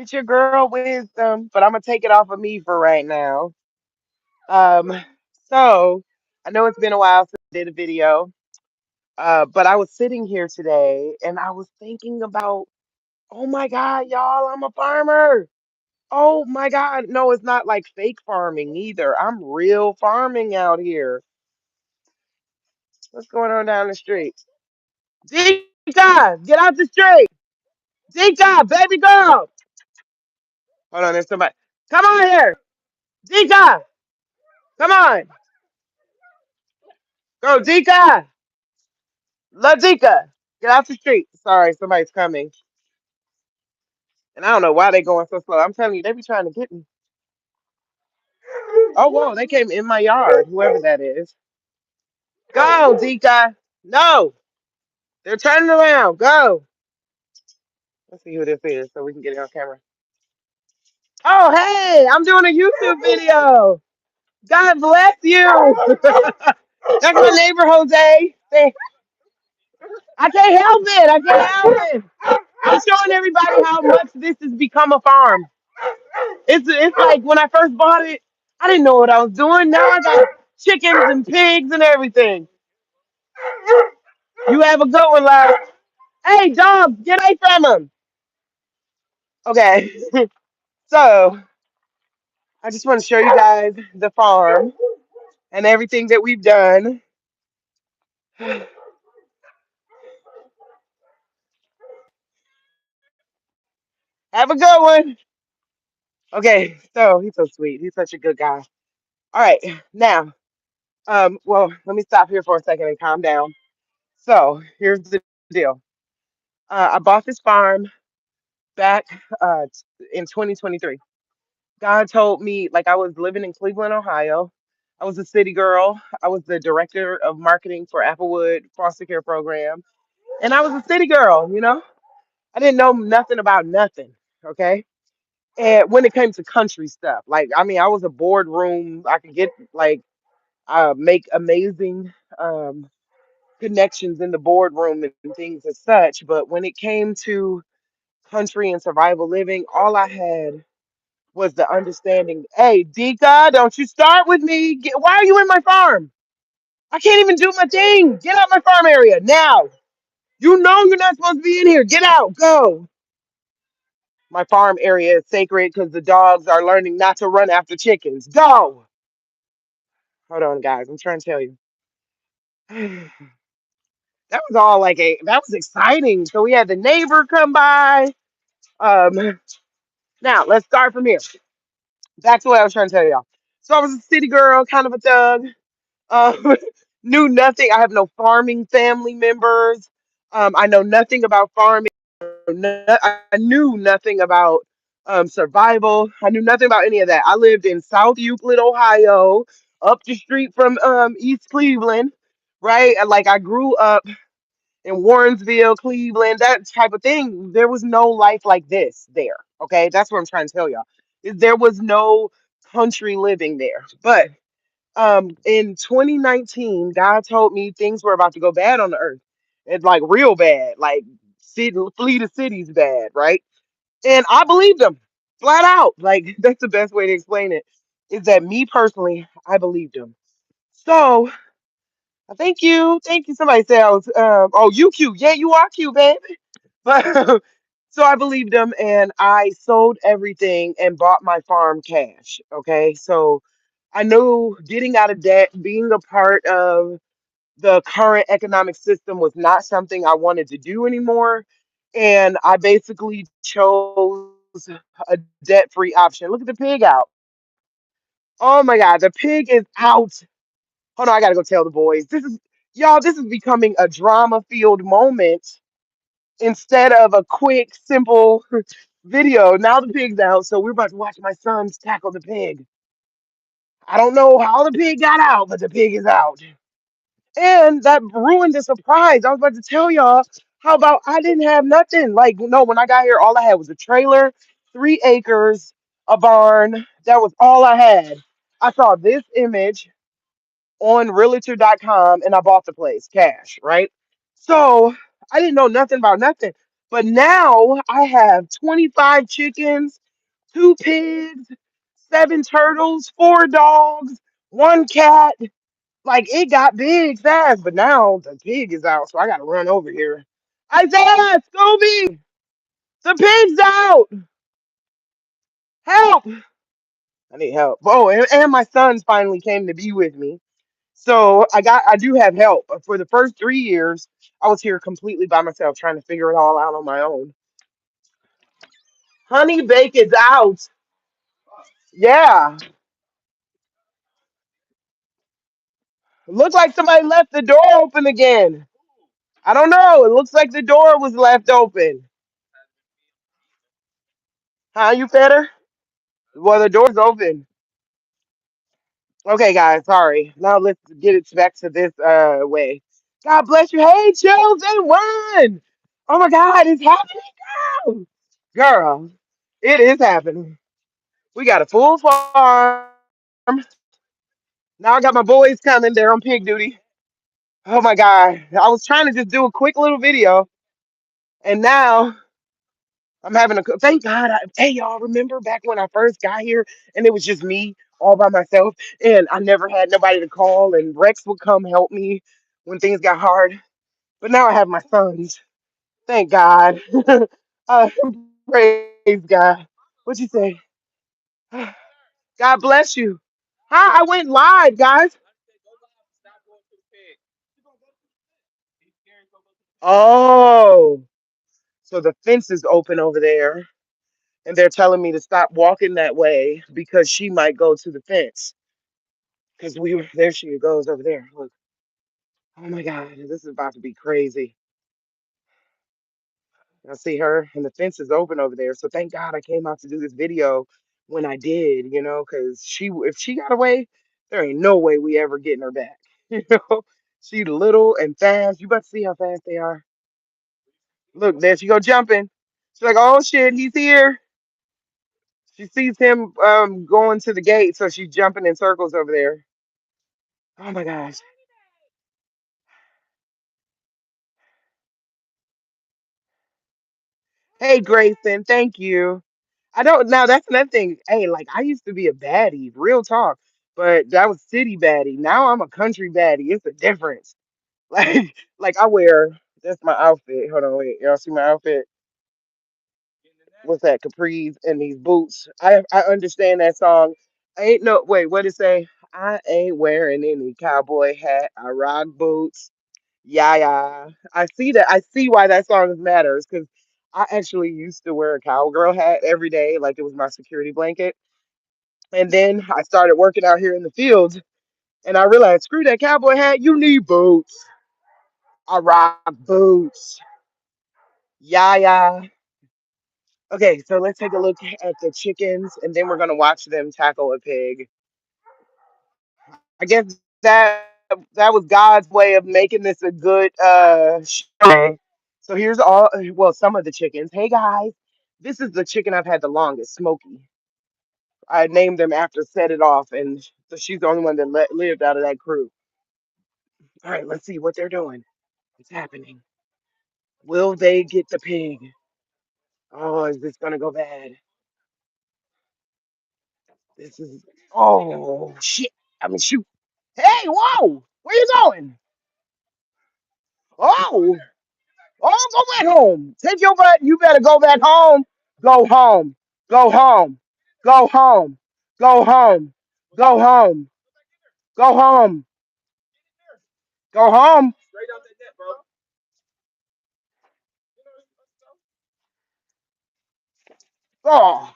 It's your girl Wisdom, but I'm gonna take it off of me for right now. Um, so I know it's been a while since I did a video, but I was sitting here today and I was thinking about, oh my God, y'all, I'm a farmer. Oh my God, no, it's not like fake farming either. I'm real farming out here. What's going on down the street? Dika, get out the street. Dika, baby girl. Hold on, there's somebody. Come on here. Dika, come on. Go, Dika. Ladika, get off the street. Sorry, somebody's coming. And I don't know why they going so slow. I'm telling you, they be trying to get me. Oh, whoa, they came in my yard, whoever that is. Go, Dika. No, they're turning around. Go. Let's see who this is so we can get it on camera. Oh, hey, I'm doing a YouTube video. God bless you. That's my neighbor, Jose. I can't help it. I can't help it. I'm showing everybody how much this has become a farm. It's like when I first bought it, I didn't know what I was doing. Now I got chickens and pigs and everything. You have a good one, love. Hey, dog, get away from him. Okay, so I just want to show you guys the farm and everything that we've done. Have a good one. Okay, so he's so sweet. He's such a good guy. All right, now, well, let me stop here for a second and calm down. So here's the deal. I bought this farm back in 2023. God told me, like, I was living in Cleveland, Ohio. I was a city girl. I was the director of marketing for Applewood foster care program. And I was a city girl. I didn't know nothing about nothing. Okay. And when it came to country stuff, like, I mean, I was a boardroom. I could get, like, make amazing connections in the boardroom and things as such. But when it came to country and survival living, all I had was the understanding. Hey, Dika, don't you start with me. Why are you in my farm? I can't even do my thing. Get out my farm area now. You know you're not supposed to be in here. Get out. Go. My farm area is sacred because the dogs are learning not to run after chickens. Go. Hold on, guys. I'm trying to tell you. That was all like that was exciting. So we had the neighbor come by. Um, now let's start from here. Back to what I was trying to tell y'all. So I was a city girl, kind of a thug. Um, knew nothing. I have no farming family members. I know nothing about farming. I knew nothing about survival. I knew nothing about any of that. I lived in South Euclid, Ohio, up the street from East Cleveland, right? And, like, I grew up in Warrensville, Cleveland, that type of thing. There was no life like this there. Okay, that's what I'm trying to tell y'all. There was no country living there, but in 2019, God told me things were about to go bad on the earth. It's like real bad, like flee the cities bad, right? And I believed him flat out. Like, that's the best way to explain it. Is that me personally, I believed him. So thank you. Somebody said I was oh, you cute. Yeah, you are cute, baby. But so I believed him and I sold everything and bought my farm cash. Okay. So I knew getting out of debt, being a part of the current economic system was not something I wanted to do anymore. And I basically chose a debt-free option. Look at the pig out. Oh my God, the pig is out. Hold on, I gotta go tell the boys. This is becoming a drama-filled moment instead of a quick, simple video. Now the pig's out, so we're about to watch my sons tackle the pig. I don't know how the pig got out, but the pig is out. And that ruined the surprise. I was about to tell y'all how about I didn't have nothing. Like, no, when I got here, all I had was a trailer, 3 acres, a barn. That was all I had. I saw this image on realtor.com and I bought the place cash, right? So I didn't know nothing about nothing. But now I have 25 chickens, two pigs, seven turtles, four dogs, one cat. Like it got big fast, but now the pig is out, so I gotta run over here. Isaiah, Scooby, the pig's out. Help! I need help. Oh, and my sons finally came to be with me. So I do have help. For the first 3 years, I was here completely by myself trying to figure it all out on my own. Honey Bake is out. Yeah. Looked like somebody left the door open again. I don't know. It looks like the door was left open. Huh, you fed her? Well, the door's open. Okay, guys, sorry. Now let's get it back to this way. God bless you. Hey, Chills and Run. Oh my God, it's happening now. Girl, it is happening. We got a full farm. Now I got my boys coming. They're on pig duty. Oh my God. I was trying to just do a quick little video, and now I'm having a thank God. Hey, y'all, remember back when I first got here and it was just me all by myself, and I never had nobody to call, and Rex would come help me when things got hard. But now I have my sons. Thank God. uh, praise God. What'd you say? God bless you. Huh? I went live, guys. Oh, so the fence is open over there, and they're telling me to stop walking that way because she might go to the fence. Because we were there, she goes over there. Look, oh my God, this is about to be crazy. I see her, and the fence is open over there. So thank God I came out to do this video when I did, because if she got away, there ain't no way we ever getting her back. You know, she little and fast. You about to see how fast they are. Look, there she go jumping. She's like, oh shit, he's here. She sees him going to the gate, so she's jumping in circles over there. Oh my gosh. Hey Grayson, thank you. I don't now that's another thing. Hey, like I used to be a baddie, real talk, but that was city baddie. Now I'm a country baddie. It's a difference. Like I wear that's my outfit. Hold on, wait. Y'all see my outfit? What's that? Capris and these boots. I understand that song. I ain't no wait, what it say? I ain't wearing any cowboy hat. I rock boots. Yeah, yeah. I see that. I see why that song matters because I actually used to wear a cowgirl hat every day, like it was my security blanket. And then I started working out here in the fields, and I realized, screw that cowboy hat. You need boots. I rock boots. Yeah, yeah. Okay, so let's take a look at the chickens, and then we're gonna watch them tackle a pig. I guess that was God's way of making this a good show. So here's all well, some of the chickens. Hey guys, this is the chicken I've had the longest, Smokey. I named them after Set It Off, and so she's the only one that lived out of that crew. All right, let's see what they're doing. What's happening? Will they get the pig? Oh, is this gonna go bad? This is oh shit. I mean shoot. Hey, whoa! Where you going? Oh, oh, go back home. Take your butt. You better go back home. Go home. Go home. Go home. Go home. Go home. Go home. Go home. Oh,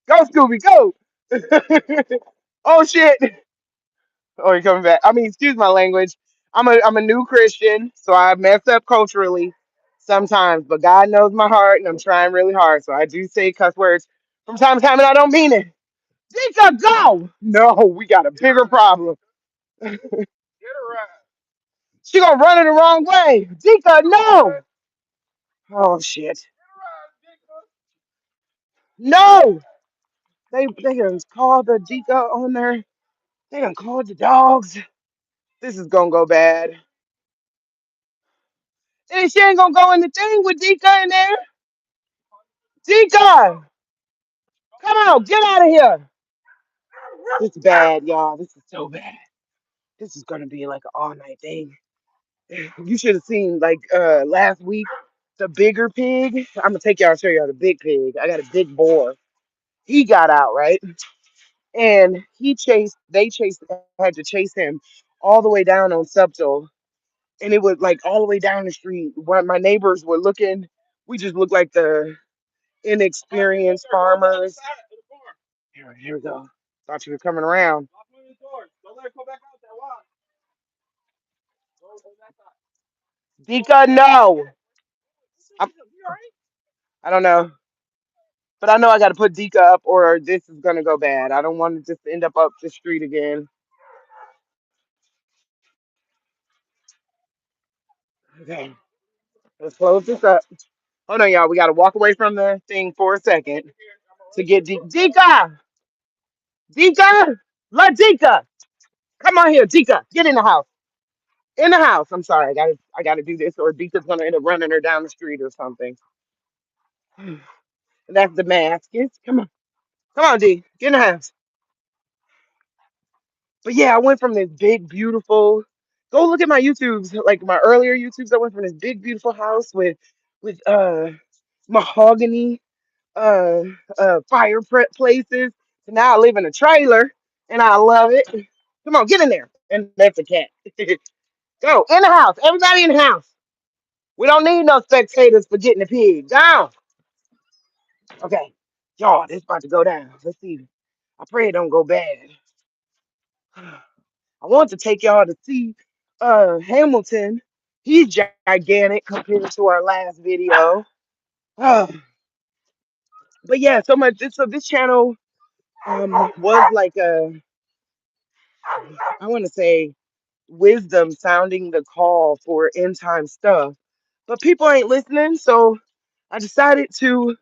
go Scooby, go. Oh shit. Oh, you're coming back. I mean, excuse my language. I'm a new Christian, so I mess up culturally sometimes, but God knows my heart, and I'm trying really hard. So I do say cuss words from time to time, and I don't mean it. Dika, go! No, we got a bigger problem. She gonna run it the wrong way. Dika, no! Oh shit. No! They done called the Dika on there. They done called the dogs. This is gonna go bad. And she ain't gonna go in the thing with Dika in there. Dika, come on, get out of here. This is bad, y'all. This is so bad. This is gonna be like an all night thing. You should have seen like last week the bigger pig. I'm gonna take y'all and show y'all the big pig. I got a big boar. He got out, right? And they had to chase him all the way down on Subtle. And it was like all the way down the street. When my neighbors were looking, we just looked like the inexperienced farmers. Here we go. Thought you were coming around. Dika, no. I'm- I don't know. But I know I got to put Dika up or this is going to go bad. I don't want to just end up the street again. Okay. Let's close this up. Hold on, y'all. We got to walk away from the thing for a second to get Dika. Dika. La Dika. Come on here, Dika. Get in the house. In the house. I'm sorry. I gotta do this or Dika's going to end up running her down the street or something. That's the mask. Come on. Come on, D. Get in the house. But yeah, I went from this big, beautiful. Go look at my YouTubes, like my earlier YouTubes. I went from this big, beautiful house with mahogany places to now I live in a trailer and I love it. Come on, get in there. And that's a cat. Go in the house. Everybody in the house. We don't need no spectators for getting the pig. Down. Okay. Y'all, this about to go down. Let's see. I pray it don't go bad. I want to take y'all to see Hamilton. He's gigantic compared to our last video. Uh, but yeah, so much. So this channel was like I want to say wisdom sounding the call for end time stuff, but people ain't listening. So I decided to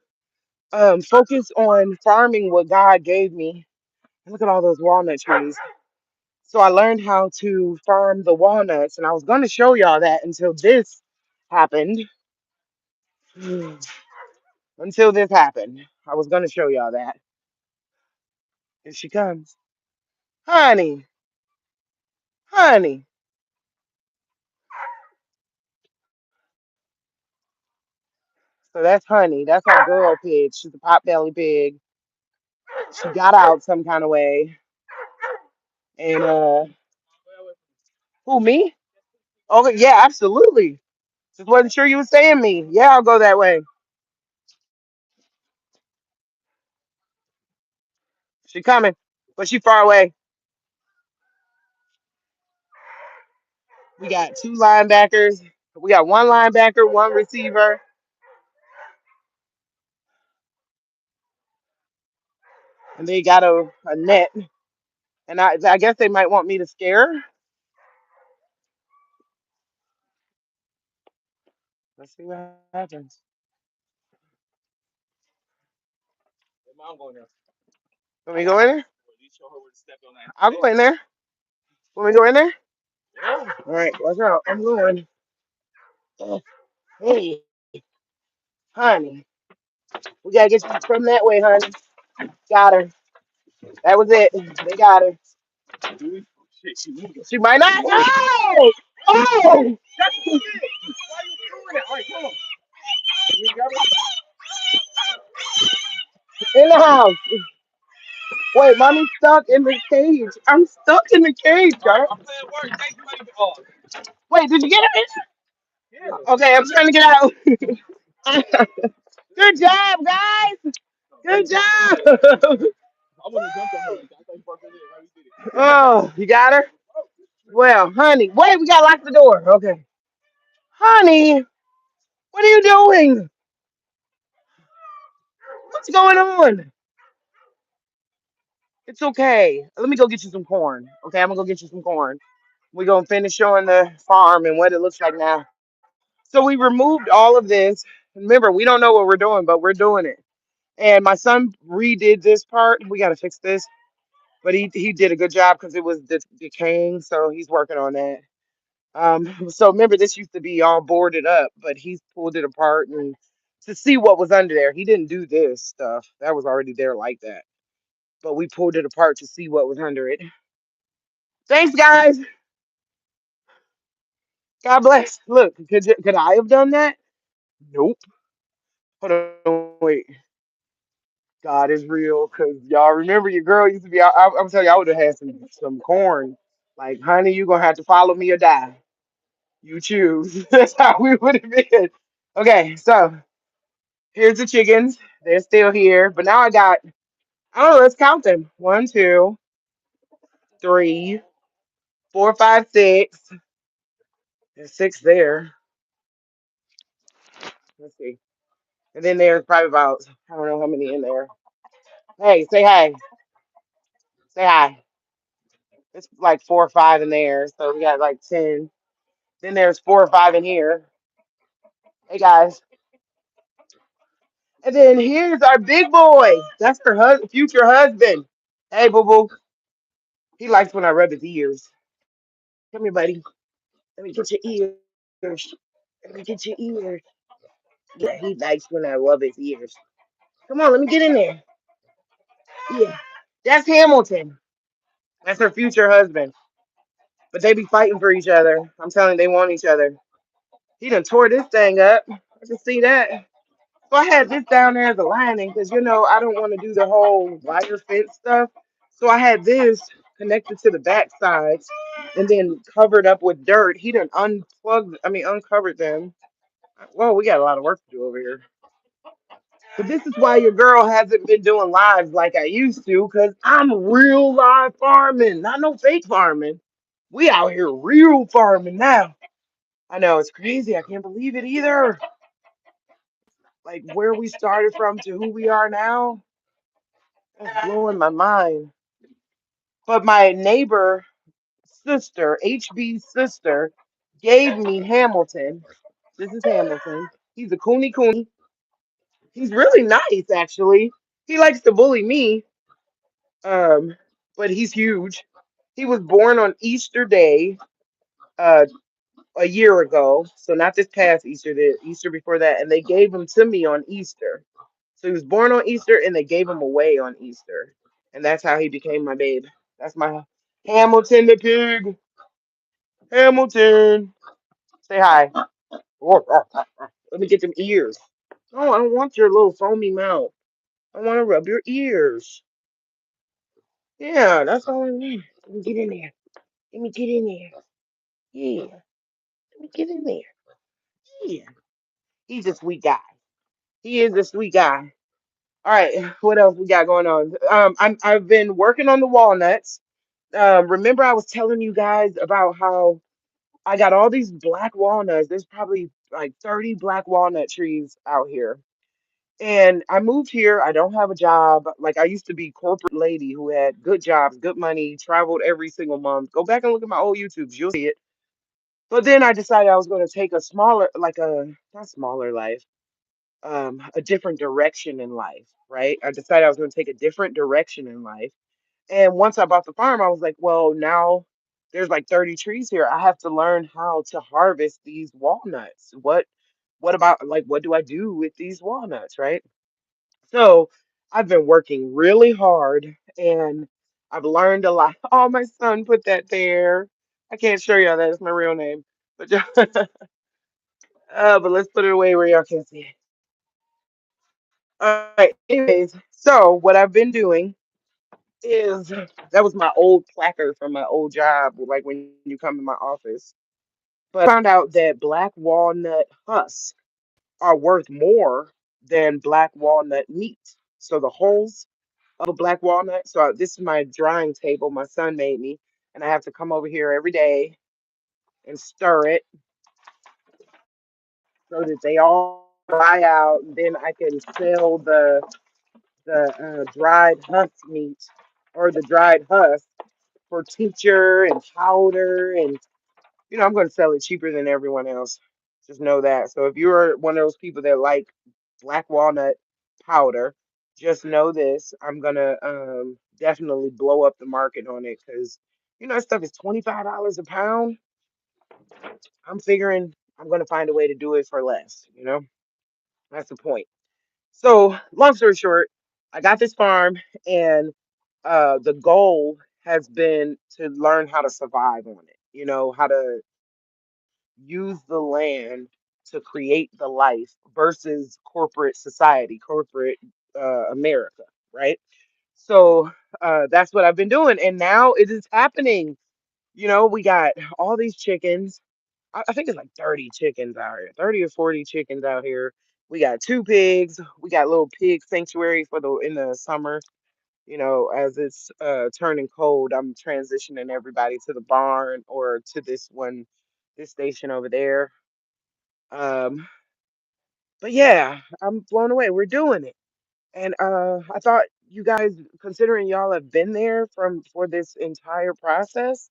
focus on farming what God gave me. Look at all those walnut trees. So I learned how to farm the walnuts, and I was going to show y'all that until this happened. Until this happened, I was going to show y'all that. Here she comes. Honey, honey. So that's Honey. That's our girl pig. She's a pot belly pig. She got out some kind of way. And who, me? Oh, yeah, absolutely. Just wasn't sure you were saying me. Yeah, I'll go that way. She coming, but she far away. We got two linebackers. We got one linebacker, one receiver, and they got a net. And I guess they might want me to scare her. Let's see what happens. Want me to go in there? I'll go in there. Want me to go in there? All right, watch out. I'm going. Oh, hey, honey. We gotta get you from that way, honey. Got her. That was it. They got her. She might not. Oh! Oh! In the house. Wait, mommy's stuck in the cage. I'm stuck in the cage, guys. Wait, did you get it? Okay, I'm trying to get out. Good job, guys. Good job. Oh, you got her? Well, honey. Wait, we gotta lock the door. Okay. Honey, what are you doing? What's going on? It's okay. Let me go get you some corn. Okay, I'm gonna go get you some corn. We're gonna finish showing the farm and what it looks like now. So we removed all of this. Remember, we don't know what we're doing, but we're doing it. And my son redid this part. We gotta fix this. But he did a good job because it was decaying, so he's working on that. So remember, this used to be all boarded up, but he's pulled it apart and to see what was under there. He didn't do this stuff. That was already there like that. But we pulled it apart to see what was under it. Thanks, guys. God bless. Look, could I have done that? Nope. Hold on, wait. God is real, cause y'all remember your girl used to be. I'm telling you, I would have had some corn. Like, honey, you gonna have to follow me or die. You choose. That's how we would have been. Okay, so here's the chickens. They're still here, but now I got. Oh, let's count them. One, two, three, four, five, six. There's six there. Let's see. And then there's probably about I don't know how many in there. Hey, say hi. Say hi. It's like four or five in there, so we got like 10. Then there's four or five in here. Hey guys. And then here's our big boy. That's her future husband. Hey, boo boo. He likes when I rub his ears. Come here, buddy. Let me get your ears. Let me get your ears. Yeah, he likes when I rub his ears. Come on, let me get in there. Yeah. That's Hamilton. That's her future husband. But they be fighting for each other. I'm telling you, they want each other. He done tore this thing up. I can see that. So I had this down there as a lining because I don't want to do the whole wire fence stuff. So I had this connected to the back sides and then covered up with dirt. He done uncovered them. Well, we got a lot of work to do over here. But this is why your girl hasn't been doing lives like I used to, because I'm real live farming, not no fake farming. We out here real farming now. I know it's crazy. I can't believe it either. Like where we started from to who we are now. That's blowing my mind. But my neighbor sister, HB's sister, gave me Hamilton. This is Hamilton. He's a Cooney Cooney. He's really nice, actually. He likes to bully me, um, but he's huge. He was born on Easter Day, uh, a year ago. So not this past Easter, the Easter before that, and they gave him to me on Easter. So he was born on Easter, and they gave him away on Easter. And that's how he became my babe. That's my Hamilton the pig. Hamilton. Say hi. Let me get them ears. Oh, I don't want your little foamy mouth. I want to rub your ears. Yeah, that's all I need. Let me get in there. Let me get in there. Yeah. Let me get in there. Yeah. He's a sweet guy. He is a sweet guy. All right. What else we got going on? I've been working on the walnuts. Remember I was telling you guys about how I got all these black walnuts. There's probably like 30 black walnut trees out here. And I moved here. I don't have a job. Like I used to be corporate lady who had good jobs, good money, traveled every single month. Go back and look at my old YouTubes. You'll see it. But then I decided I was going to take a smaller, like a not smaller life, a different direction in life, right? I decided I was going to take a different direction in life. And once I bought the farm, I was like, well, now there's like 30 trees here. I have to learn how to harvest these walnuts. What about like what do I do with these walnuts, right? So I've been working really hard and I've learned a lot. Oh, my son put that there. I can't show y'all that. It's my real name. But but let's put it away where y'all can see it. All right. Anyways, so what I've been doing is that was my old placard from my old job, like when you come to my office. But I found out that black walnut husks are worth more than black walnut meat. So the hulls of a black walnut. So this is my drying table my son made me, and I have to come over here every day and stir it so that they all dry out. And then I can sell the dried husk meat or the dried husk for tincture and powder, and I'm going to sell it cheaper than everyone else. Just know that. So if you're one of those people that like black walnut powder, just know this. I'm gonna definitely blow up the market on it because that stuff is $25 a pound. I'm figuring I'm gonna find a way to do it for less, you know? That's the point. So, long story short, I got this farm, and the goal has been to learn how to survive on it, you know, how to use the land to create the life versus corporate society, corporate America, right? So that's what I've been doing, and now it is happening. You know, we got all these chickens. I think it's like 30 chickens out here, 30 or 40 chickens out here. We got two pigs. We got little pig sanctuary for the in the summer. You know, as it's turning cold, I'm transitioning everybody to the barn or to this station over there. Um, but yeah, I'm blown away. We're doing it. And I thought you guys, considering y'all have been there from for this entire process,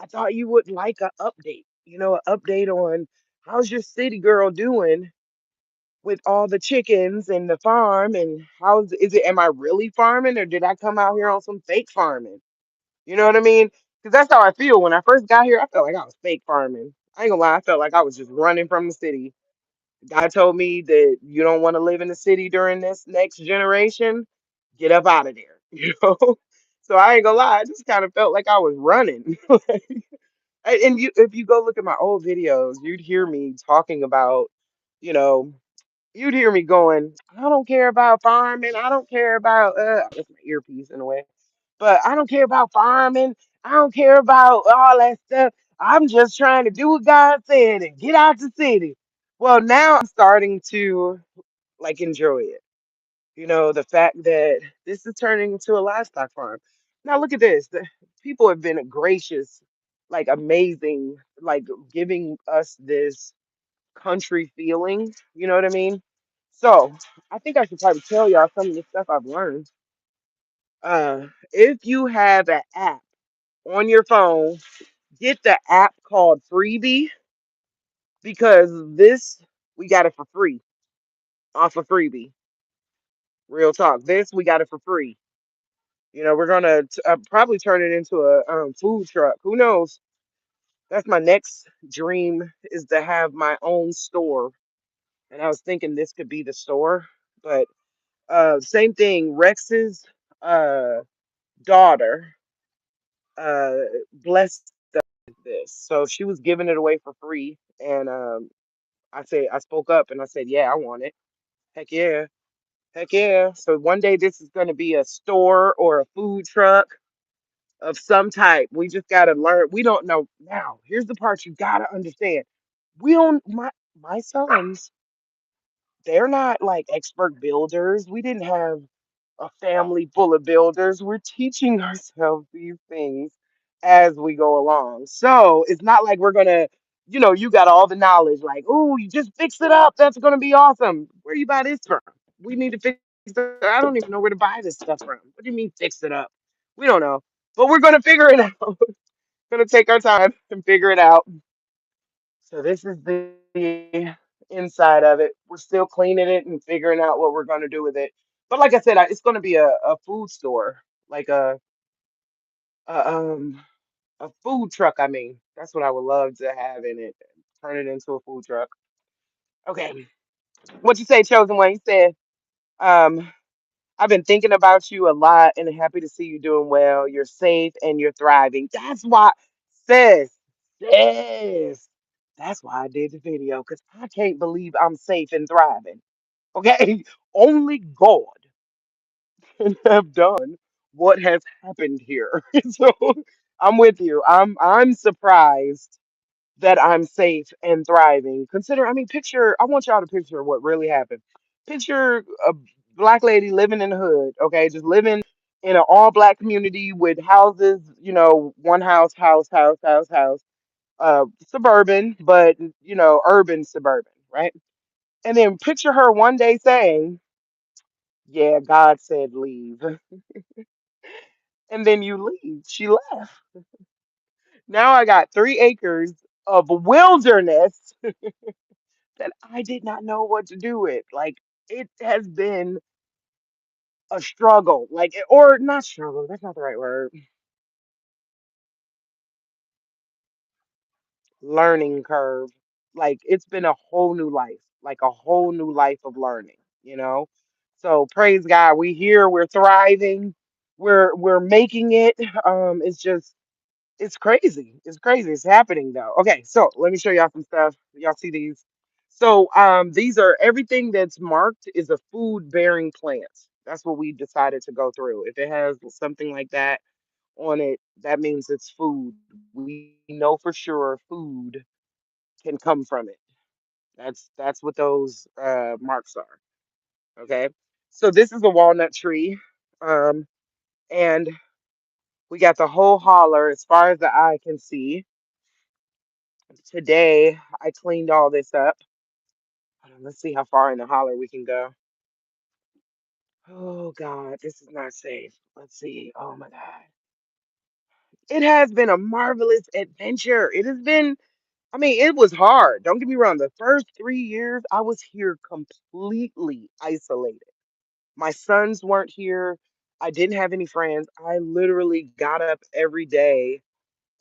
I thought you would like an update. You know, an update on how's your city girl doing with all the chickens and the farm, and how's is it? Am I really farming, or did I come out here on some fake farming? You know what I mean? Because that's how I feel. When I first got here, I felt like I was fake farming. I ain't gonna lie, I felt like I was just running from the city. God told me that you don't want to live in the city during this next generation. Get up out of there, you know. So I ain't gonna lie, I just kind of felt like I was running. And you, if you go look at my old videos, you'd hear me talking about, you know, you'd hear me going, I don't care about farming. I don't care about that's my earpiece in a way. But I don't care about farming. I don't care about all that stuff. I'm just trying to do what God said and get out the city. Well, now I'm starting to like enjoy it. You know, the fact that this is turning into a livestock farm. Now look at this. The people have been gracious, like amazing, like giving us this country feeling. You know what I mean? So I think I should probably tell y'all some of the stuff I've learned. If you have an app on your phone, get the app called Freebie because this we got it for free off of Freebie. Real talk. This we got it for free. You know, we're gonna probably turn it into a food truck. Who knows? That's my next dream is to have my own store. And I was thinking this could be the store, but same thing. Rex's uh, daughter uh, blessed us with this, so she was giving it away for free, and I spoke up and I said, yeah, I want it. Heck yeah, heck yeah. So one day this is going to be a store or a food truck of some type. We just got to learn. We don't know now. Here's the part you got to understand. We don't. My sons, they're not like expert builders. We didn't have a family full of builders. We're teaching ourselves these things as we go along. So it's not like we're gonna, you know, you got all the knowledge, like, oh, you just fix it up. That's gonna be awesome. Where you buy this from? We need to fix it. I don't even know where to buy this stuff from. What do you mean fix it up? We don't know. But we're gonna figure it out. Gonna take our time and figure it out. So this is the inside of it. We're still cleaning it and figuring out what we're going to do with it. But like I said, it's going to be a food store, like a a food truck. I mean, that's what I would love to have in it. Turn it into a food truck. Okay, what you say, chosen one? You said, um, I've been thinking about you a lot and happy to see you doing well. You're safe and you're thriving. That's why, sis, sis. That's why I did the video because I can't believe I'm safe and thriving. Okay, only God can have done what has happened here. So I'm with you. I'm surprised that I'm safe and thriving. Consider, I mean, picture. I want y'all to picture what really happened. Picture a black lady living in the hood. Okay, just living in an all black community with houses. You know, one house. Suburban, but you know, urban suburban, right? And then picture her one day saying, yeah, God said leave. And then you leave. She left. Now I got 3 acres of wilderness that I did not know what to do with. Like, it has been a struggle. Like, or not struggle, that's not the right word. learning curve. Like it's been a whole new life, like a whole new life of learning, you know? So praise God, we here, we're thriving, we're making it. It's just it's crazy. It's crazy. It's happening though. Okay, so let me show y'all some stuff. Y'all see these? So these are everything that's marked is a food bearing plant. That's what we decided to go through. If it has something like that on it, that means it's food. We know for sure food can come from it. That's what those marks are. Okay. So this is a walnut tree. Um, and we got the whole holler as far as the eye can see. Today I cleaned all this up. Let's see how far in the holler we can go. Oh God, this is not safe. Let's see. Oh my God. It has been a marvelous adventure. It has been, I mean, it was hard. Don't get me wrong. The first 3 years, I was here completely isolated. My sons weren't here. I didn't have any friends. I literally got up every day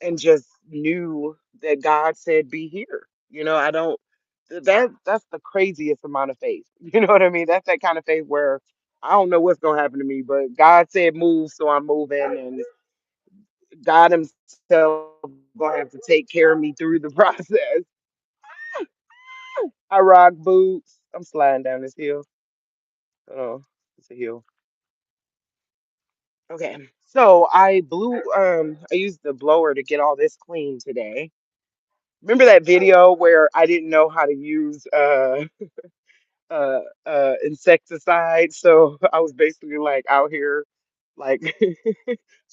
and just knew that God said, "Be here." I don't. That's the craziest amount of faith. You know what I mean? That's that kind of faith where I don't know what's gonna happen to me, but God said move, so I'm moving, and God Himself gonna have to take care of me through the process. I rock boots. I'm sliding down this hill. Oh, it's a hill. Okay. So I used the blower to get all this clean today. Remember that video where I didn't know how to use insecticide? So I was basically like out here like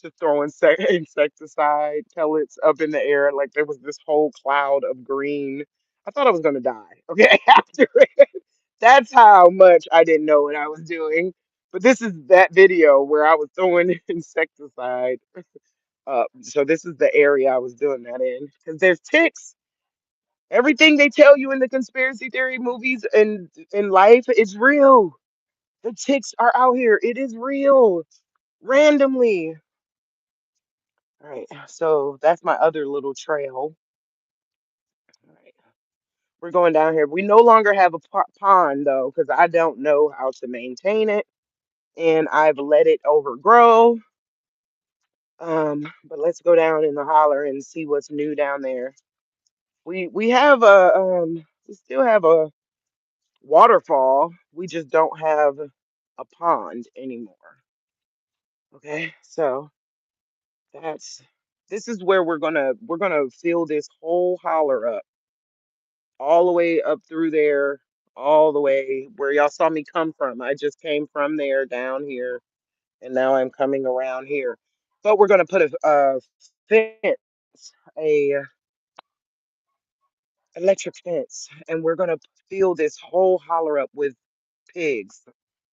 just throwing insecticide pellets up in the air like there was this whole cloud of green. I thought I was gonna die. Okay, after it. That's how much I didn't know what I was doing. But this is that video where I was throwing insecticide up. So this is the area I was doing that in. Because there's ticks. Everything they tell you in the conspiracy theory movies and in life, it's real. The ticks are out here. It is real. Randomly. All right. So that's my other little trail. All right. We're going down here. We no longer have a pond though, because I don't know how to maintain it. And I've let it overgrow. But let's go down in the holler and see what's new down there. We have we still have a waterfall. We just don't have a pond anymore. Okay, so that's this is where we're gonna fill this whole holler up, all the way up through there, all the way where y'all saw me come from. I just came from there down here, and now I'm coming around here. But we're gonna put a fence, a electric fence, and we're gonna fill this whole holler up with pigs.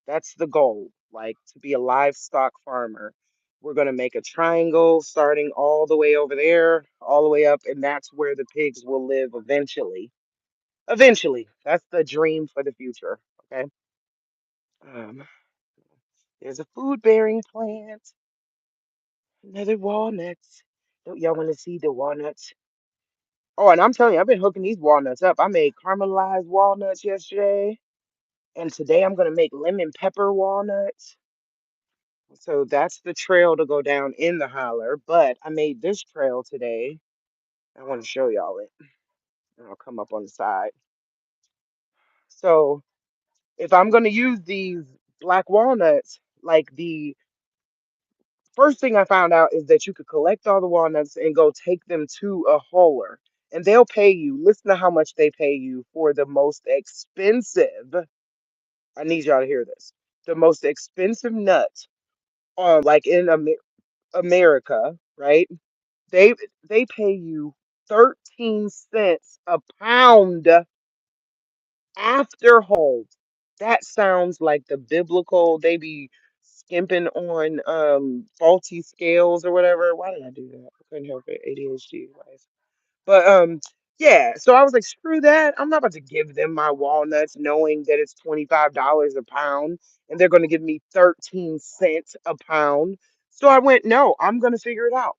That's the goal, like to be a livestock farmer. We're gonna make a triangle starting all the way over there, all the way up, and that's where the pigs will live eventually. Eventually, that's the dream for the future. Okay. Um, there's a food bearing plant, another walnuts. Don't y'all want to see the walnuts? Oh, and I'm telling you, I've been hooking these walnuts up. I made caramelized walnuts yesterday. And today I'm gonna make lemon pepper walnuts. So that's the trail to go down in the holler. But I made this trail today. I want to show y'all it. And I'll come up on the side. So if I'm gonna use these black walnuts, like the first thing I found out is that you could collect all the walnuts and go take them to a holler. And they'll pay you. Listen to how much they pay you for the most expensive. I need y'all to hear this. The most expensive nut like in America, right? They they pay you 13 cents a pound after hold. That sounds like the biblical. They be skimping on faulty scales or whatever. Why did I do that? I couldn't help it. ADHD. Guys. But yeah, so I was like, screw that. I'm not about to give them my walnuts knowing that it's $25 a pound and they're gonna give me 13 cents a pound. So I went, no, I'm gonna figure it out.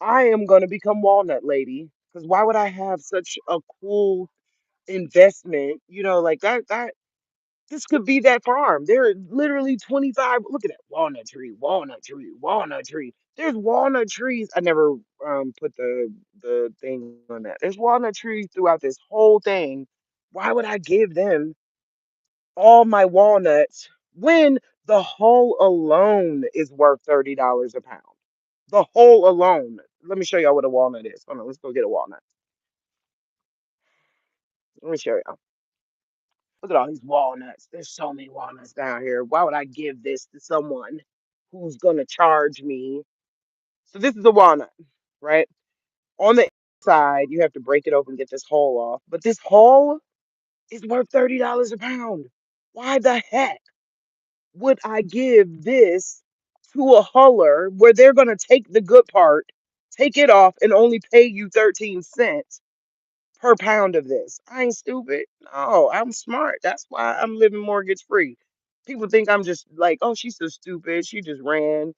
I am gonna become walnut lady Because why would I have such a cool investment? Like that this could be that farm. There are literally 25. Look at that walnut tree, walnut tree, walnut tree. There's walnut trees. I never put the thing on that. There's walnut trees throughout this whole thing. Why would I give them all my walnuts when the whole alone is worth $30 a pound? The whole alone. Let me show y'all what a walnut is. Hold on, let's go get a walnut. Let me show y'all. Look at all these walnuts. There's so many walnuts down here. Why would I give this to someone who's gonna charge me? So this is a walnut, right? On the inside, you have to break it open, get this hull off. But this hull is worth $30 a pound. Why the heck would I give this to a huller where they're gonna take the good part, take it off, and only pay you 13 cents per pound of this? I ain't stupid. No, I'm smart. That's why I'm living mortgage free. People think I'm just like, oh, she's so stupid. She just ran,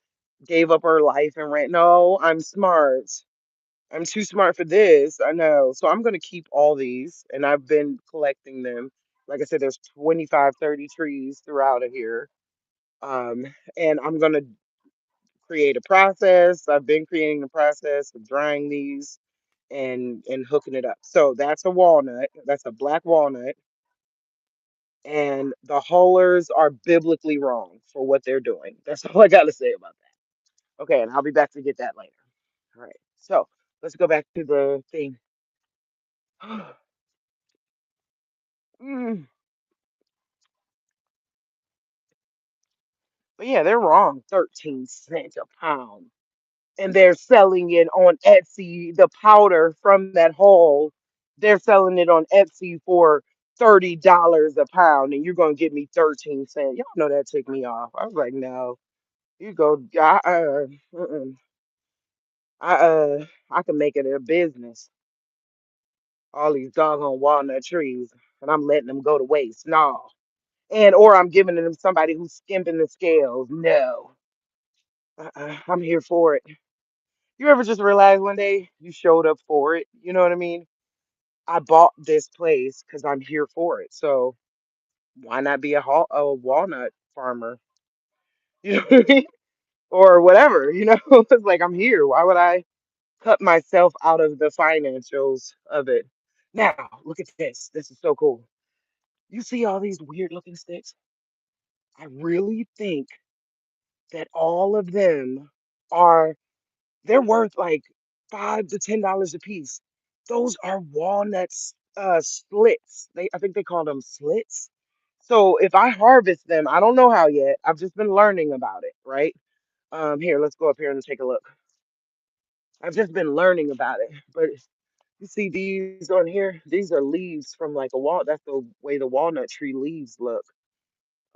gave up her life and ran. No, I'm smart. I'm too smart for this. I know. So I'm going to keep all these and I've been collecting them. Like I said, there's 25, 30 trees throughout of here. Um, and I'm going to create a process. I've been creating the process of drying these and hooking it up. So that's a walnut. That's a black walnut, and the haulers are biblically wrong for what they're doing. That's all I got to say about that. Okay, and I'll be back to get that later. All right. So let's go back to the thing. Mm, but yeah, they're wrong. 13 cents a pound. And they're selling it on Etsy, the powder from that hole. They're selling it on Etsy for $30 a pound, and you're gonna give me 13 cents. Y'all know that ticked me off. I was like, no, you go, mm-mm. I can make it a business. All these doggone walnut trees, and I'm letting them go to waste. No, and or I'm giving them somebody who's skimping the scales. No, I'm here for it. You ever just realize one day you showed up for it? You know what I mean? I bought this place because I'm here for it. So why not be a walnut farmer? You know what I mean? Or whatever, you know? It's like I'm here. Why would I cut myself out of the financials of it? Now, look at this. This is so cool. You see all these weird looking sticks? I really think that all of them are they're worth like $5 to $10 a piece. Those are walnuts slits. I think they call them slits. So if I harvest them, I don't know how yet. I've just been learning about it, right? Here, let's go up here and take a look. I've just been learning about it. But you see these on here? These are leaves from like a wall. That's the way the walnut tree leaves look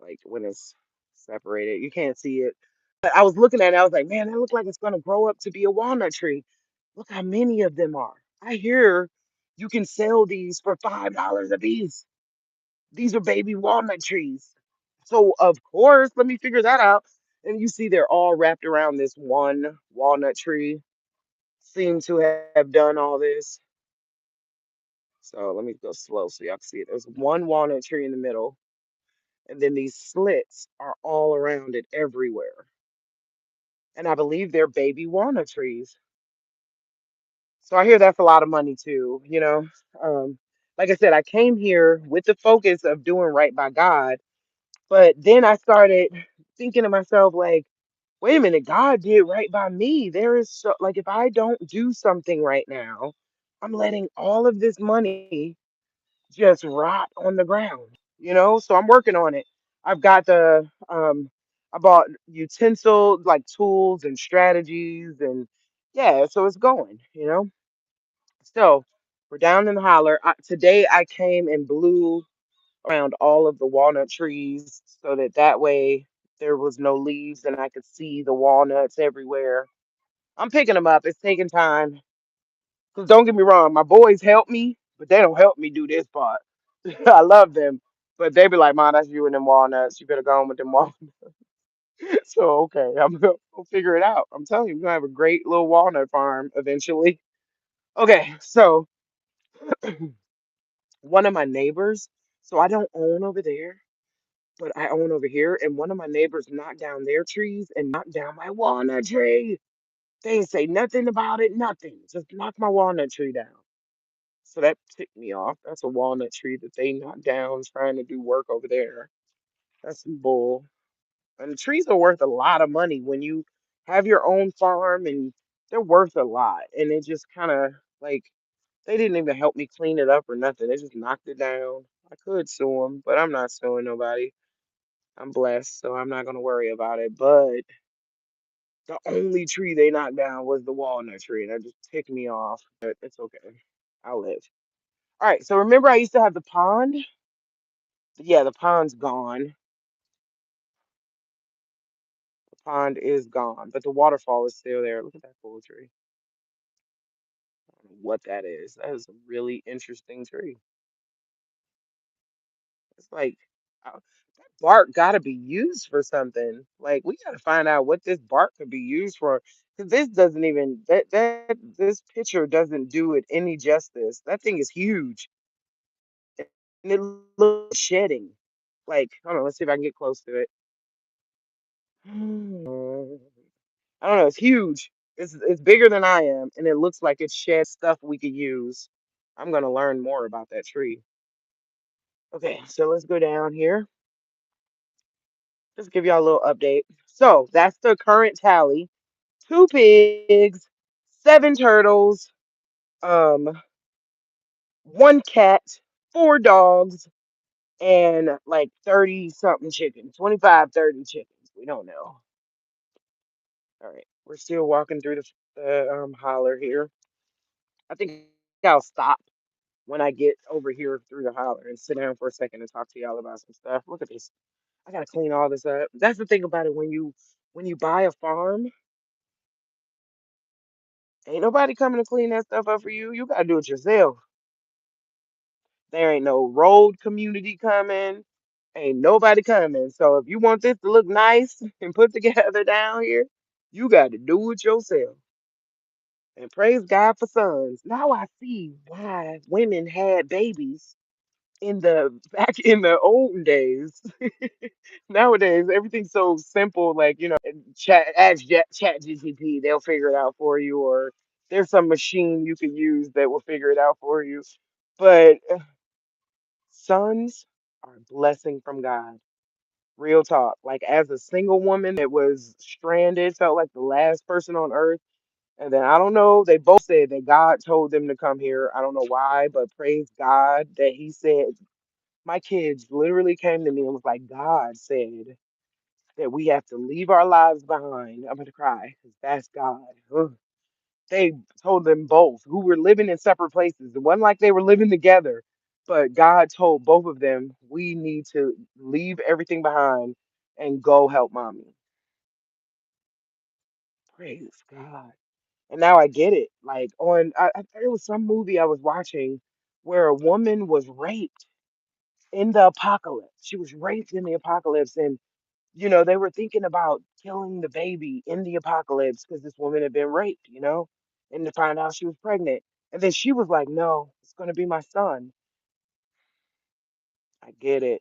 like when it's separated. You can't see it. But I was looking at it, I was like, man, that looks like it's gonna grow up to be a walnut tree. Look how many of them are. I hear you can sell these for $5 a piece. These are baby walnut trees. So of course, let me figure that out. And you see they're all wrapped around this one walnut tree. Seem to have done all this. So let me go slow so y'all can see it. There's one walnut tree in the middle, and then these slits are all around it everywhere. And I believe they're baby walnut trees. So I hear that's a lot of money too. Like I said, I came here with the focus of doing right by God, but then I started thinking to myself, like, wait a minute, God did right by me. There is so, like, if I don't do something right now, I'm letting all of this money just rot on the ground. So I'm working on it. I've got I bought utensils, like tools and strategies, and yeah, so it's going. So we're down in the holler. Today I came and blew around all of the walnut trees so that way there was no leaves and I could see the walnuts everywhere. I'm picking them up. It's taking time. Because don't get me wrong, my boys help me, but they don't help me do this part. I love them, but they be like, Mom, that's you and them walnuts. You better go on with them walnuts. So, okay, I'm going to figure it out. I'm telling you, we're going to have a great little walnut farm eventually. Okay, so one of my neighbors, so I don't own over there, but I own over here, and one of my neighbors knocked down their trees and knocked down my walnut tree. They didn't say nothing about it, nothing. Just knocked my walnut tree down. So that ticked me off. That's a walnut tree that they knocked down trying to do work over there. That's some bull. And trees are worth a lot of money when you have your own farm, and they're worth a lot. And it just kind of like they didn't even help me clean it up or nothing. They just knocked it down. I could sue them, but I'm not suing nobody. I'm blessed, so I'm not gonna worry about it. But the only tree they knocked down was the walnut tree, and that just ticked me off. But it's okay. I'll live. All right. So remember, I used to have the pond. Yeah, the pond's gone. The pond is gone, but the waterfall is still there. Look at that cool tree. I don't know what that is. That is a really interesting tree. It's like that bark got to be used for something. Like we got to find out what this bark could be used for. Because this doesn't even this picture doesn't do it any justice. That thing is huge, and it looks shedding. Like hold on, let's see if I can get close to it. I don't know. It's huge. It's bigger than I am, and it looks like it sheds stuff we could use. I'm gonna learn more about that tree. Okay, so let's go down here. Just give y'all a little update. So that's the current tally: two pigs, seven turtles, um, one cat, four dogs, and like 30 something chickens, 25, 30 chickens. We don't know. All right, we're still walking through the holler here. I think I'll stop when I get over here through the holler and sit down for a second and talk to y'all about some stuff. Look at this. I gotta clean all this up. That's the thing about it when you buy a farm, ain't nobody coming to clean that stuff up for you. You gotta do it yourself. There ain't no road community coming. Ain't nobody coming. So if you want this to look nice and put together down here, you got to do it yourself. And praise God for sons. Now I see why women had babies in the back in the olden days. Nowadays, everything's so simple. Like and chat GTP, they'll figure it out for you, or there's some machine you can use that will figure it out for you. But sons are a blessing from God. Real talk. Like as a single woman that was stranded, felt like the last person on earth. And then I don't know, they both said that God told them to come here. I don't know why, but praise God that He said, my kids literally came to me and was like, God said that we have to leave our lives behind. I'm going to cry because that's God. Ugh. They told them both who were living in separate places. It wasn't like they were living together, but God told both of them, we need to leave everything behind and go help mommy. Praise God. And now I get it. Like there was some movie I was watching where a woman was raped in the apocalypse. She was raped in the apocalypse, and they were thinking about killing the baby in the apocalypse because this woman had been raped, and to find out she was pregnant. And then she was like, no, it's going to be my son. I get it.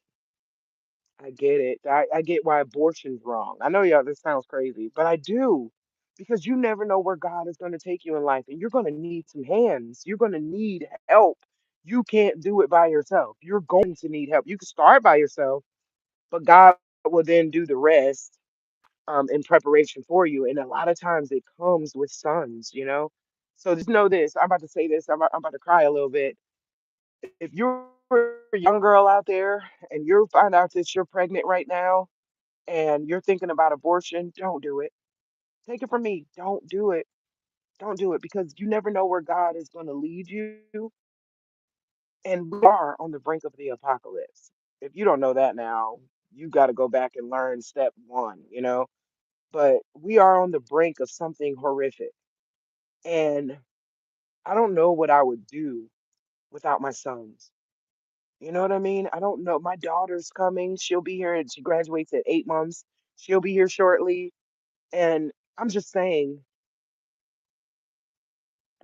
I get it. I get why abortion's wrong. I know y'all, this sounds crazy, but I do. Because you never know where God is going to take you in life, and you're going to need some hands. You're going to need help. You can't do it by yourself. You're going to need help. You can start by yourself, but God will then do the rest in preparation for you. And a lot of times it comes with sons. So just know this. I'm about to say this. I'm about to cry a little bit. If you're a young girl out there and you find out that you're pregnant right now and you're thinking about abortion, don't do it. Take it from me. Don't do it. Don't do it because you never know where God is going to lead you. And we are on the brink of the apocalypse. If you don't know that now, you got to go back and learn step one. But we are on the brink of something horrific. And I don't know what I would do without my sons. You know what I mean? I don't know. My daughter's coming. She'll be here and she graduates at 8 months. She'll be here shortly. And I'm just saying,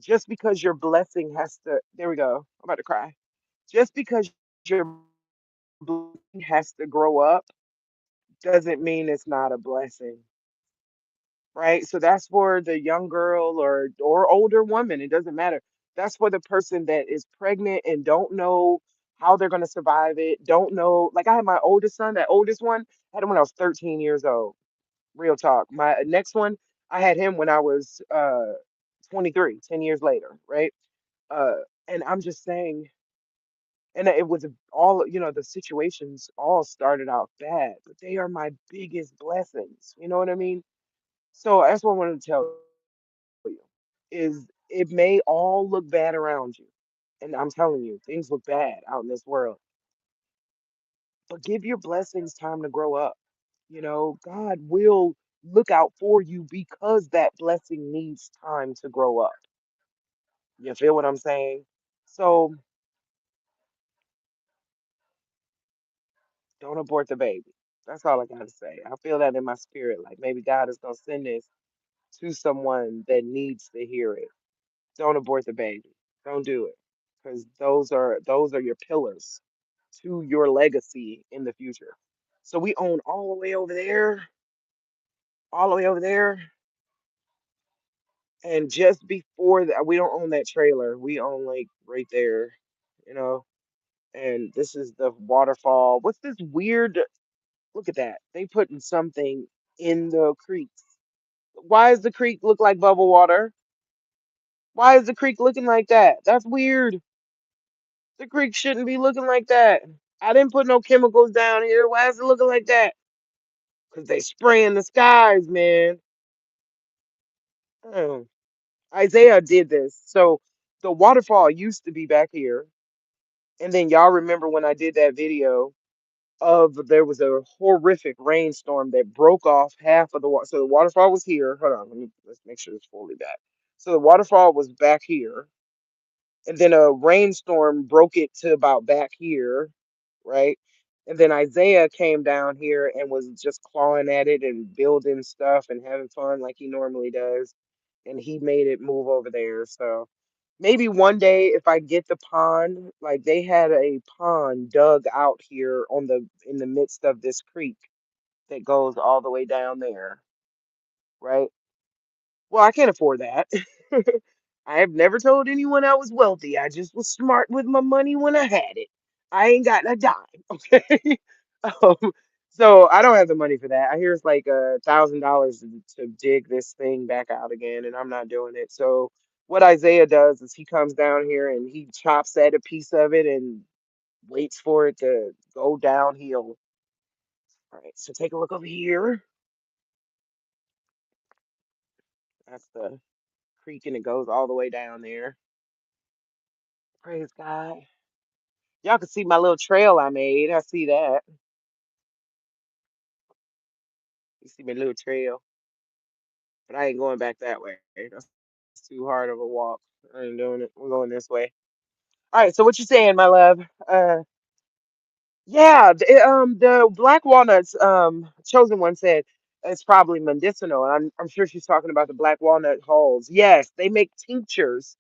Just because your blessing has to, there we go. I'm about to cry. Just because your blessing has to grow up doesn't mean it's not a blessing, right? So that's for the young girl or older woman. It doesn't matter. That's for the person that is pregnant and don't know how they're going to survive it. Don't know. Like I had my oldest son, that oldest one, I had him when I was 13 years old. Real talk. My next one, I had him when I was 23, 10 years later, right? Uh, and I'm just saying, and it was all, the situations all started out bad, but they are my biggest blessings. You know what I mean? So that's what I wanted to tell you is it may all look bad around you. And I'm telling you, things look bad out in this world, but give your blessings time to grow up. God will look out for you because that blessing needs time to grow up. You feel what I'm saying? So don't abort the baby. That's all I got to say. I feel that in my spirit. Like maybe God is going to send this to someone that needs to hear it. Don't abort the baby. Don't do it. Because those are your pillars to your legacy in the future. So we own all the way over there, and just before that, we don't own that trailer. We own like right there, you know. And this is the waterfall. What's this weird? Look at that. They putting something in the creek. Why does the creek look like bubble water? Why is the creek looking like that? That's weird. The creek shouldn't be looking like that. I didn't put no chemicals down here. Why is it looking like that? Because they spraying the skies, man. Oh. Isaiah did this. So the waterfall used to be back here. And then y'all remember when I did that video of there was a horrific rainstorm that broke off half of the water. So the waterfall was here. Hold on, let's make sure it's fully back. So the waterfall was back here, and then a rainstorm broke it to about back here, right? And then Isaiah came down here and was just clawing at it and building stuff and having fun like he normally does. And he made it move over there. So maybe one day if I get the pond, like they had a pond dug out here on the in the midst of this creek that goes all the way down there, right? Well, I can't afford that. I have never told anyone I was wealthy. I just was smart with my money when I had it. I ain't got a dime, okay? So I don't have the money for that. I hear it's like $1,000 to dig this thing back out again, and I'm not doing it. So what Isaiah does is he comes down here and he chops at a piece of it and waits for it to go downhill. All right, so take a look over here. That's the creek, and it goes all the way down there. Praise God. Y'all can see my little trail I made. I see that. You see my little trail, but I ain't going back that way. That's too hard of a walk. I ain't doing it. We're going this way. All right. So what you saying, my love? Yeah. The black walnuts. Chosen one said it's probably medicinal, and I'm sure she's talking about the black walnut hulls. Yes, they make tinctures.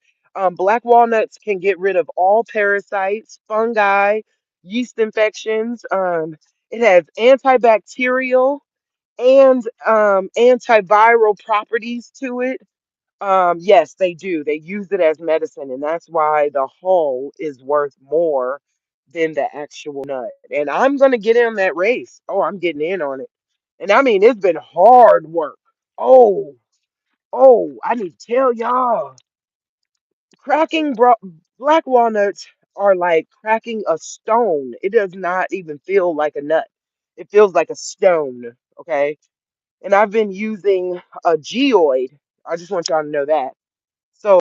Black walnuts can get rid of all parasites, fungi, yeast infections. It has antibacterial and antiviral properties to it. Yes, they do. They use it as medicine, and that's why the hull is worth more than the actual nut. And I'm gonna get in that race. Oh, I'm getting in on it. And I mean, it's been hard work. Oh, I need to tell y'all, cracking black walnuts are like cracking a stone. It does not even feel like a nut. It feels like a stone. Okay, and I've been using a geoid. I just want y'all to know that. So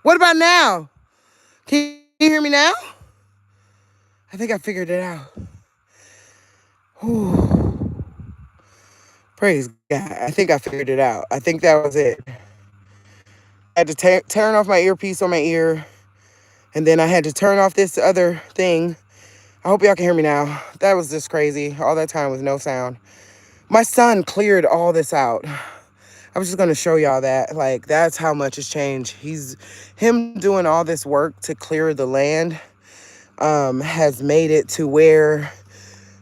What about now? Can you hear me now? I think I figured it out. Whew. Praise God. I think I figured it out. I think that was it. I had to turn off my earpiece on my ear, and then I had to turn off this other thing. I hope y'all can hear me now. That was just crazy. All that time with no sound. My son cleared all this out. I was just going to show y'all that. Like, that's how much has changed. Him doing all this work to clear the land has made it to where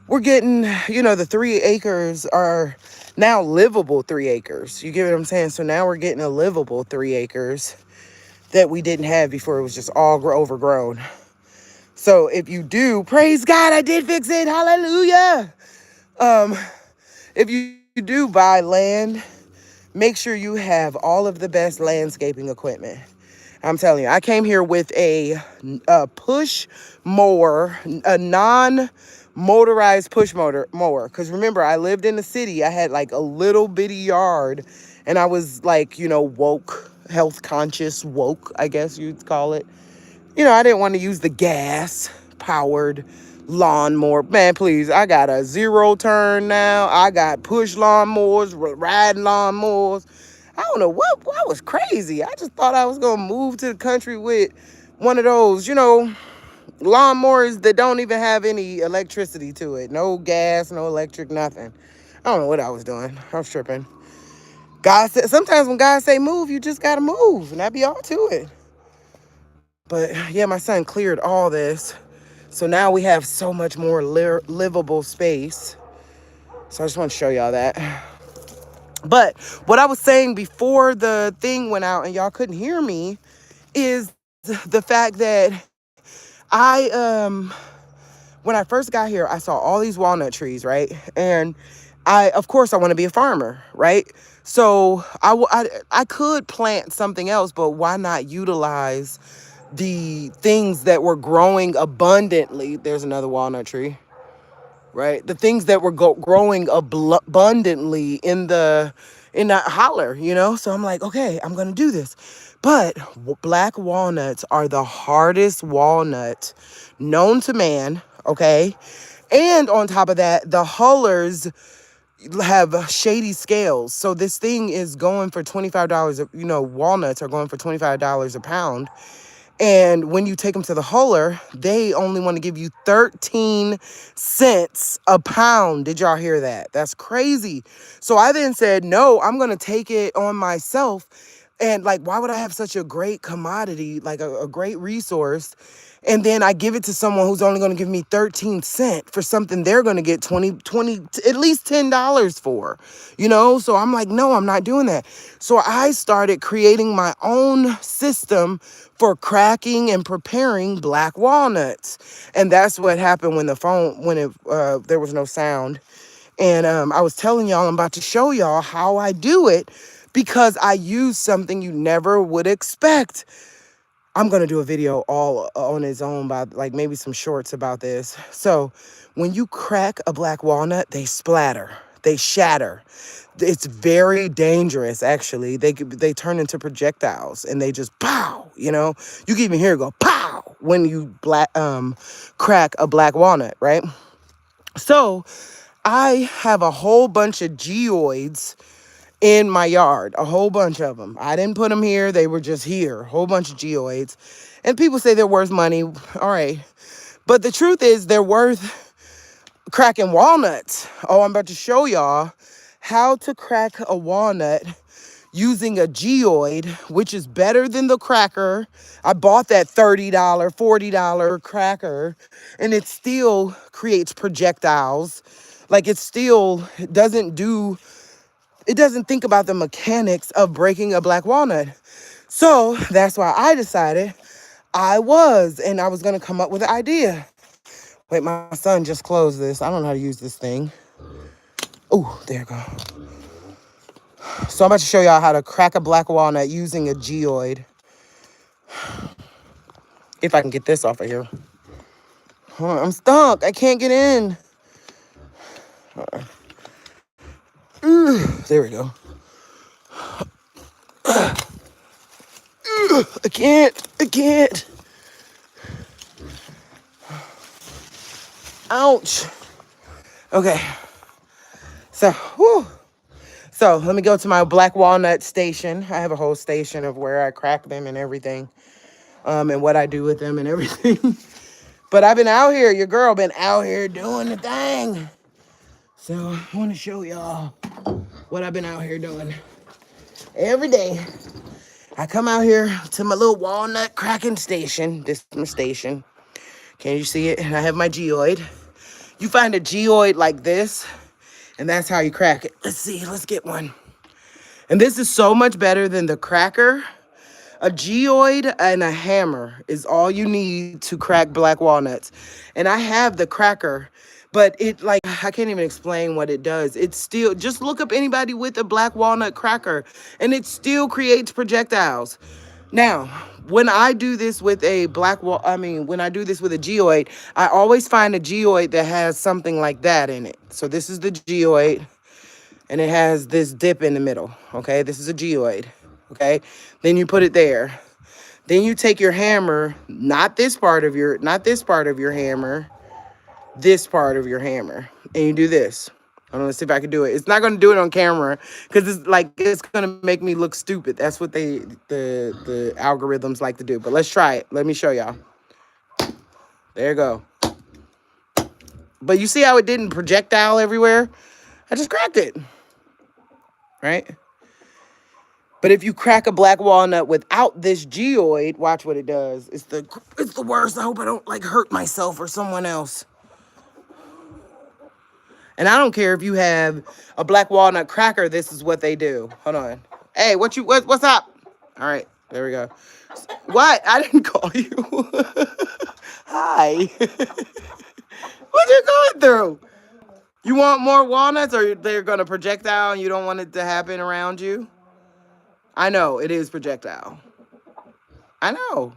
we're getting, the 3 acres are now livable 3 acres. You get what I'm saying? So now we're getting a livable 3 acres that we didn't have before. It was just all overgrown. So if you do, praise God, I did fix it. Hallelujah. If you do buy land, make sure you have all of the best landscaping equipment. I'm telling you, I came here with a push mower, a non-motorized push mower. Because remember, I lived in the city. I had like a little bitty yard. And I was like, woke, health conscious, woke, I guess you'd call it. I didn't want to use the gas-powered lawnmower. Man, please, I got a 0 turn now. I got push lawnmowers, riding lawnmowers. I don't know what was crazy. I just thought I was going to move to the country with one of those, lawnmowers that don't even have any electricity to it. No gas, no electric, nothing. I don't know what I was doing. I was tripping. God said, sometimes when God say move, you just got to move, and that be all to it. But yeah, my son cleared all this. So now we have so much more livable space. So I just want to show y'all that. But what I was saying before the thing went out and y'all couldn't hear me is the fact that when I first got here, I saw all these walnut trees, right? And of course, I want to be a farmer, right? So I could plant something else, but why not utilize the things that were growing abundantly? There's another walnut tree, right? The things that were growing abundantly in that holler, So I'm like, okay, I'm going to do this. But black walnuts are the hardest walnut known to man, okay? And on top of that, the hullers have shady scales. So this thing is going for $25, walnuts are going for $25 a pound. And when you take them to the huller, they only want to give you 13 cents a pound. Did y'all hear that? That's crazy. So I then said, no, I'm going to take it on myself. And like, why would I have such a great commodity, like a great resource, and then I give it to someone who's only going to give me 13 cents for something they're going to get 20, at least $10 for, So I'm like, no, I'm not doing that. So I started creating my own system for cracking and preparing black walnuts. And that's what happened when there was no sound. And I was telling y'all, I'm about to show y'all how I do it because I use something you never would expect. I'm going to do a video all on its own about like maybe some shorts about this. So when you crack a black walnut, they splatter, they shatter. It's very dangerous, actually. They turn into projectiles and they just pow, You can even hear it go pow when you crack a black walnut, right? So I have a whole bunch of geoids in my yard, a whole bunch of them. I didn't put them here. They were just here, a whole bunch of geoids. And people say they're worth money. All right. But the truth is they're worth cracking walnuts. Oh, I'm about to show y'all how to crack a walnut using a geoid, which is better than the cracker. I bought that $30, $40 cracker, and it still creates projectiles. Like it doesn't think about the mechanics of breaking a black walnut. So that's why I decided I was going to come up with an idea. Wait, my son just closed this. I don't know how to use this thing. Oh, there you go. So I'm about to show y'all how to crack a black walnut using a geoid. If I can get this off of here. Hold on, I'm stuck. I can't get in. There we go. I can't. I can't. Ouch. Okay. So, whew. So let me go to my black walnut station. I have a whole station of where I crack them and everything, and what I do with them and everything. But I've been out here. Your girl been out here doing the thing. So I want to show y'all what I've been out here doing. Every day, I come out here to my little walnut cracking station. This is my station. Can you see it? And I have my geoid. You find a geoid like this, and that's how you crack it. Let's see. Let's get one. And this is so much better than the cracker. A geoid and a hammer is all you need to crack black walnuts. And I have the cracker, but it, like, I can't even explain what it does. It's still, just look up anybody with a black walnut cracker, and it still creates projectiles. Now, when I do this with a when I do this with a geoid, I always find a geoid that has something like that in it. So this is the geoid, and it has this dip in the middle. Okay, this is a geoid. Okay, then you put it there. Then you take your hammer, not this part of your hammer, this part of your hammer, and you do this. I don't know, let's see if I can do it. It's not going to do it on camera because it's going to make me look stupid. That's what the algorithms like to do. But let's try it. Let me show y'all. There you go. But you see how it didn't projectile everywhere? I just cracked it. Right? But if you crack a black walnut without this geoid, watch what it does. It's the worst. I hope I don't like hurt myself or someone else. And I don't care if you have a black walnut cracker, this is what they do. Hold on. Hey, what's up? All right, there we go. What? I didn't call you. Hi. What you going through? You want more walnuts, or they're gonna projectile and you don't want it to happen around you? I know, it is projectile. I know.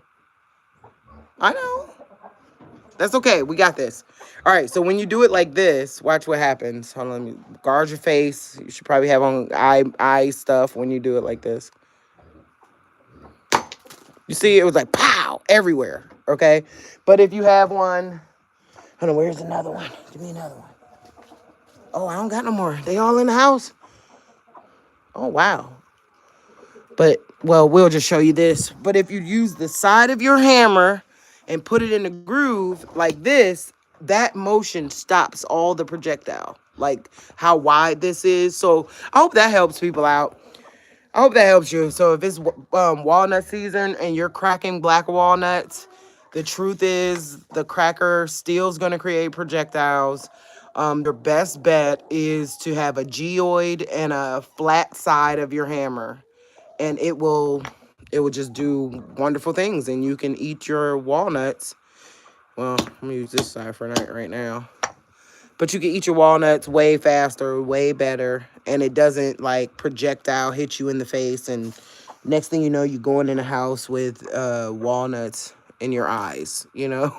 That's okay. We got this. All right. So when you do it like this, watch what happens. Hold on. Let me guard your face. You should probably have on eye stuff when you do it like this. You see, it was like pow everywhere. Okay. But if you have one, hold on. Where's another one? Give me another one. Oh, I don't got no more. They all in the house. Oh, wow. But, well, we'll just show you this. But if you use the side of your hammer and put it in a groove like this, that motion stops all the projectile, like how wide this is. So I hope that helps people out. I hope that helps you. So if it's walnut season and you're cracking black walnuts, the truth is the cracker still is going to create projectiles. Your best bet is to have a geoid and a flat side of your hammer. And it will just do wonderful things, and you can eat your walnuts. Well, I'm gonna use this side for right now. But you can eat your walnuts way faster, way better, and it doesn't like projectile hit you in the face. And next thing you know, you're going in a house with walnuts in your eyes, you know?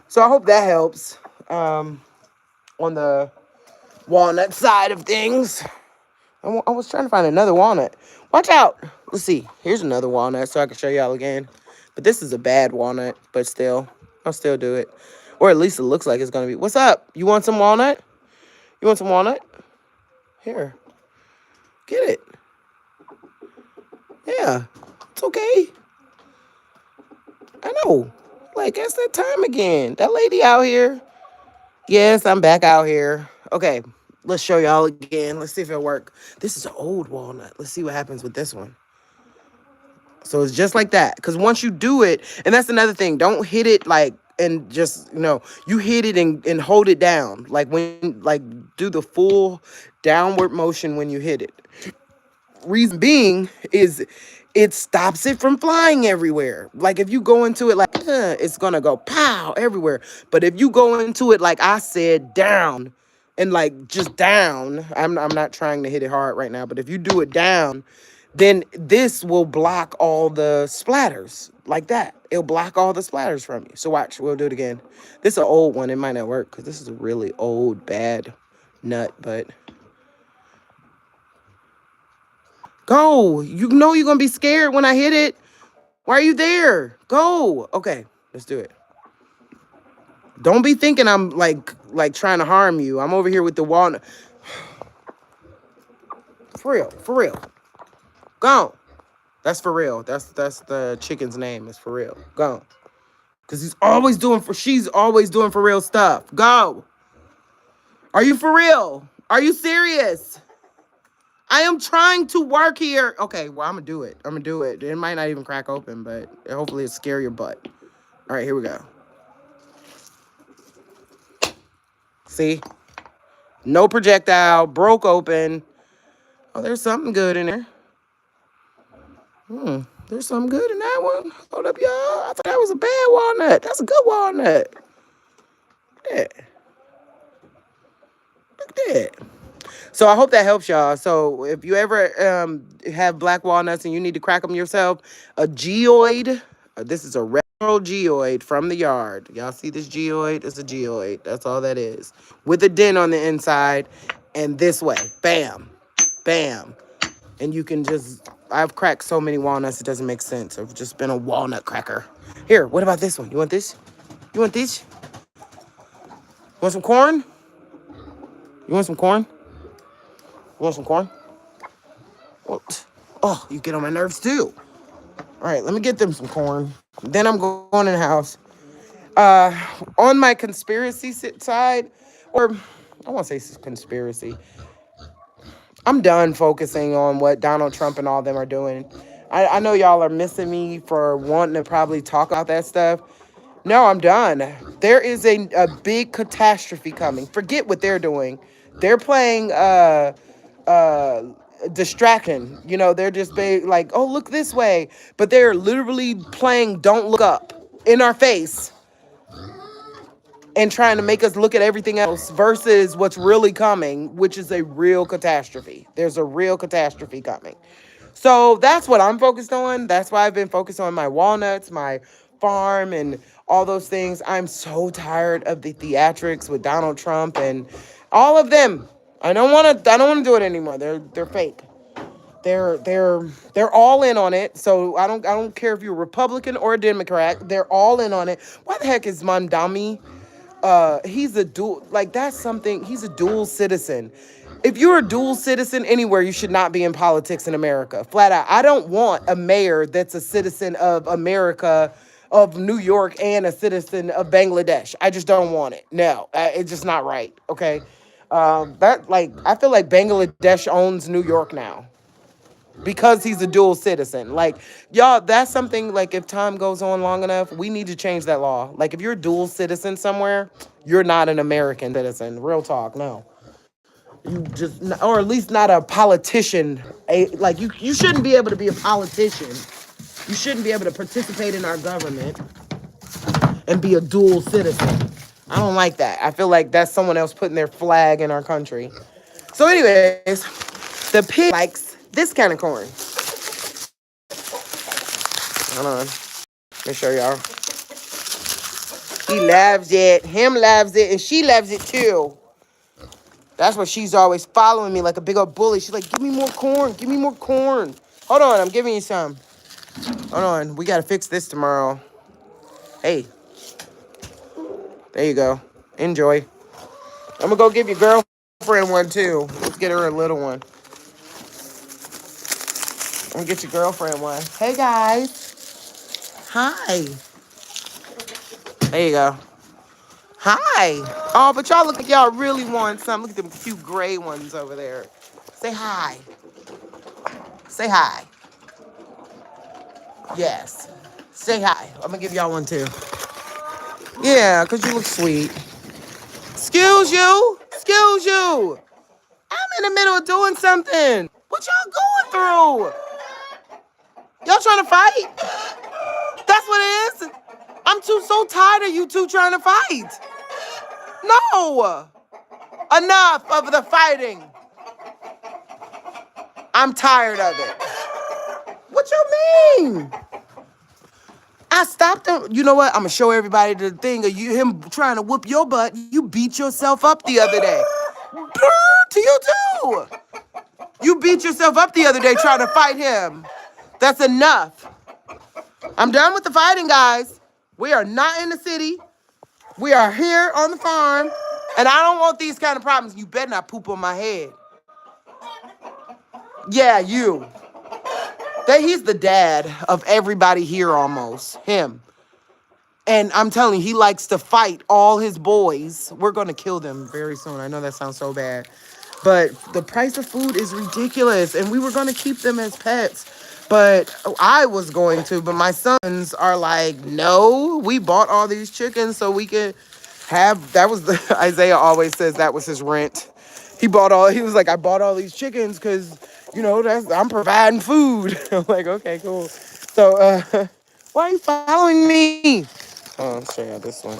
So I hope that helps on the walnut side of things. I was trying to find another walnut. Watch out. Let's see. Here's another walnut so I can show y'all again. But this is a bad walnut, but still, I'll still do it. Or at least it looks like it's going to be. What's up? You want some walnut? You want some walnut? Here. Get it. Yeah. It's okay. I know. Like, it's that time again. That lady out here. Yes, I'm back out here. Okay. Let's show y'all again. Let's see if it'll work. This is an old walnut. Let's see what happens with this one. So it's just like that. Because once you do it, and that's another thing, don't hit it like, and just, you hit it and hold it down. Like do the full downward motion when you hit it. Reason being is it stops it from flying everywhere. Like if you go into it like, it's going to go pow everywhere. But if you go into it, like I said, down and like just down, I'm not trying to hit it hard right now, but if you do it down, then this will block all the splatters like that. It'll block all the splatters from you. So watch, we'll do it again. This is an old one. It might not work because this is a really old, bad nut, but go. You know you're going to be scared when I hit it. Why are you there? Go. Okay, let's do it. Don't be thinking I'm like trying to harm you. I'm over here with the walnut. For real, for real. Go. That's for real. That's the chicken's name. It's for real. Go. Cause she's always doing for real stuff. Go. Are you for real? Are you serious? I am trying to work here. Okay, well, I'm gonna do it. I'm gonna do it. It might not even crack open, but hopefully it'll scare your butt. All right, here we go. See? No projectile, broke open. Oh, there's something good in there. There's something good in that one. Hold up, y'all. I thought that was a bad walnut. That's a good walnut. Look at that. Look at that. So I hope that helps y'all. So if you ever have black walnuts and you need to crack them yourself, a geoid, this is a regular geoid from the yard. Y'all see this geoid? It's a geoid. That's all that is. With a dent on the inside and this way. Bam. Bam. And you can just, I've cracked so many walnuts, it doesn't make sense. I've just been a walnut cracker. Here, what about this one? You want this? You want this? You want some corn? You want some corn? You want some corn? What? Oh, you get on my nerves too. All right, let me get them some corn. Then I'm going in the house. On my conspiracy side, or I won't say conspiracy. I'm done focusing on what Donald Trump and all them are doing. I know y'all are missing me for wanting to probably talk about that stuff. No, I'm done. There is a big catastrophe coming. Forget what they're doing. They're playing distraction. You know, they're just like, oh, look this way. But they're literally playing don't look up in our face and trying to make us look at everything else versus what's really coming, which is a real catastrophe. There's a real catastrophe coming. So that's what I'm focused on. That's why I've been focused on my walnuts, my farm, and all those things. I'm so tired of the theatrics with Donald Trump and all of them. I don't want to do it anymore. They're fake. They're all in on it. So I don't care if you're a Republican or a Democrat. They're all in on it. Why the heck is Mandami? He's a dual, like that's something, he's a dual citizen. If you're a dual citizen anywhere, you should not be in politics in America. Flat out. I don't want a mayor that's a citizen of America, of New York, and a citizen of Bangladesh. I just don't want it. No, it's just not right. Okay. I feel like Bangladesh owns New York now because he's a dual citizen. Like, y'all, that's something, like, if time goes on long enough, we need to change that law. Like, if you're a dual citizen somewhere, you're not an American citizen. Real talk, no. You just, or at least not a politician. You shouldn't be able to be a politician. You shouldn't be able to participate in our government and be a dual citizen. I don't like that. I feel like that's someone else putting their flag in our country. So anyways, the pig likes this kind of corn. Hold on. Let me show y'all. He loves it. Him loves it. And she loves it too. That's why she's always following me like a big old bully. She's like, give me more corn. Give me more corn. Hold on. I'm giving you some. Hold on. We got to fix this tomorrow. Hey. There you go. Enjoy. I'm going to go give your girlfriend one too. Let's get her a little one. I'm going to get your girlfriend one. Hey, guys. Hi. There you go. Hi. Oh, but y'all look like y'all really want some. Look at them cute gray ones over there. Say hi. Say hi. Yes. Say hi. I'm going to give y'all one too. Yeah, because you look sweet. Excuse you. Excuse you. I'm in the middle of doing something. What y'all going through? Y'all trying to fight? That's what it is? I'm so tired of you two trying to fight. No. Enough of the fighting. I'm tired of it. What you mean? I stopped him. You know what? I'm going to show everybody the thing of him trying to whoop your butt. You beat yourself up the other day. To you too. You beat yourself up the other day trying to fight him. That's enough. I'm done with the fighting, guys. We are not in the city. We are here on the farm. And I don't want these kind of problems. You better not poop on my head. Yeah, you. He's the dad of everybody here almost. Him. And I'm telling you, he likes to fight all his boys. We're going to kill them very soon. I know that sounds so bad. But the price of food is ridiculous. And we were going to keep them as pets. But I was going to. But my sons are like, no, we bought all these chickens so we could have. That was the Isaiah always says that was his rent. He was like, I bought all these chickens because, I'm providing food. I'm like, okay, cool. So, why are you following me? Oh, I'll show you this one.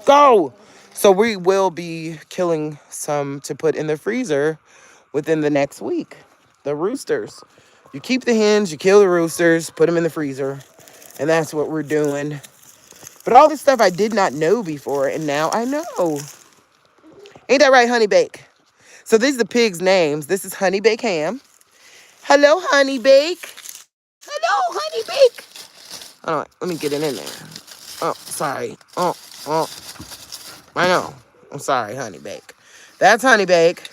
Go! So we will be killing some to put in the freezer within the next week. The roosters. You keep the hens, you kill the roosters, put them in the freezer. And that's what we're doing. But all this stuff I did not know before, and now I know. Ain't that right, Honey Bake? So these are the pigs' names. This is Honey Bake Ham. Hello, Honey Bake. Hello, Honey Bake. All right, let me get it in there. Oh, sorry. Oh. I know. I'm sorry, Honey Bake. That's Honey Bake.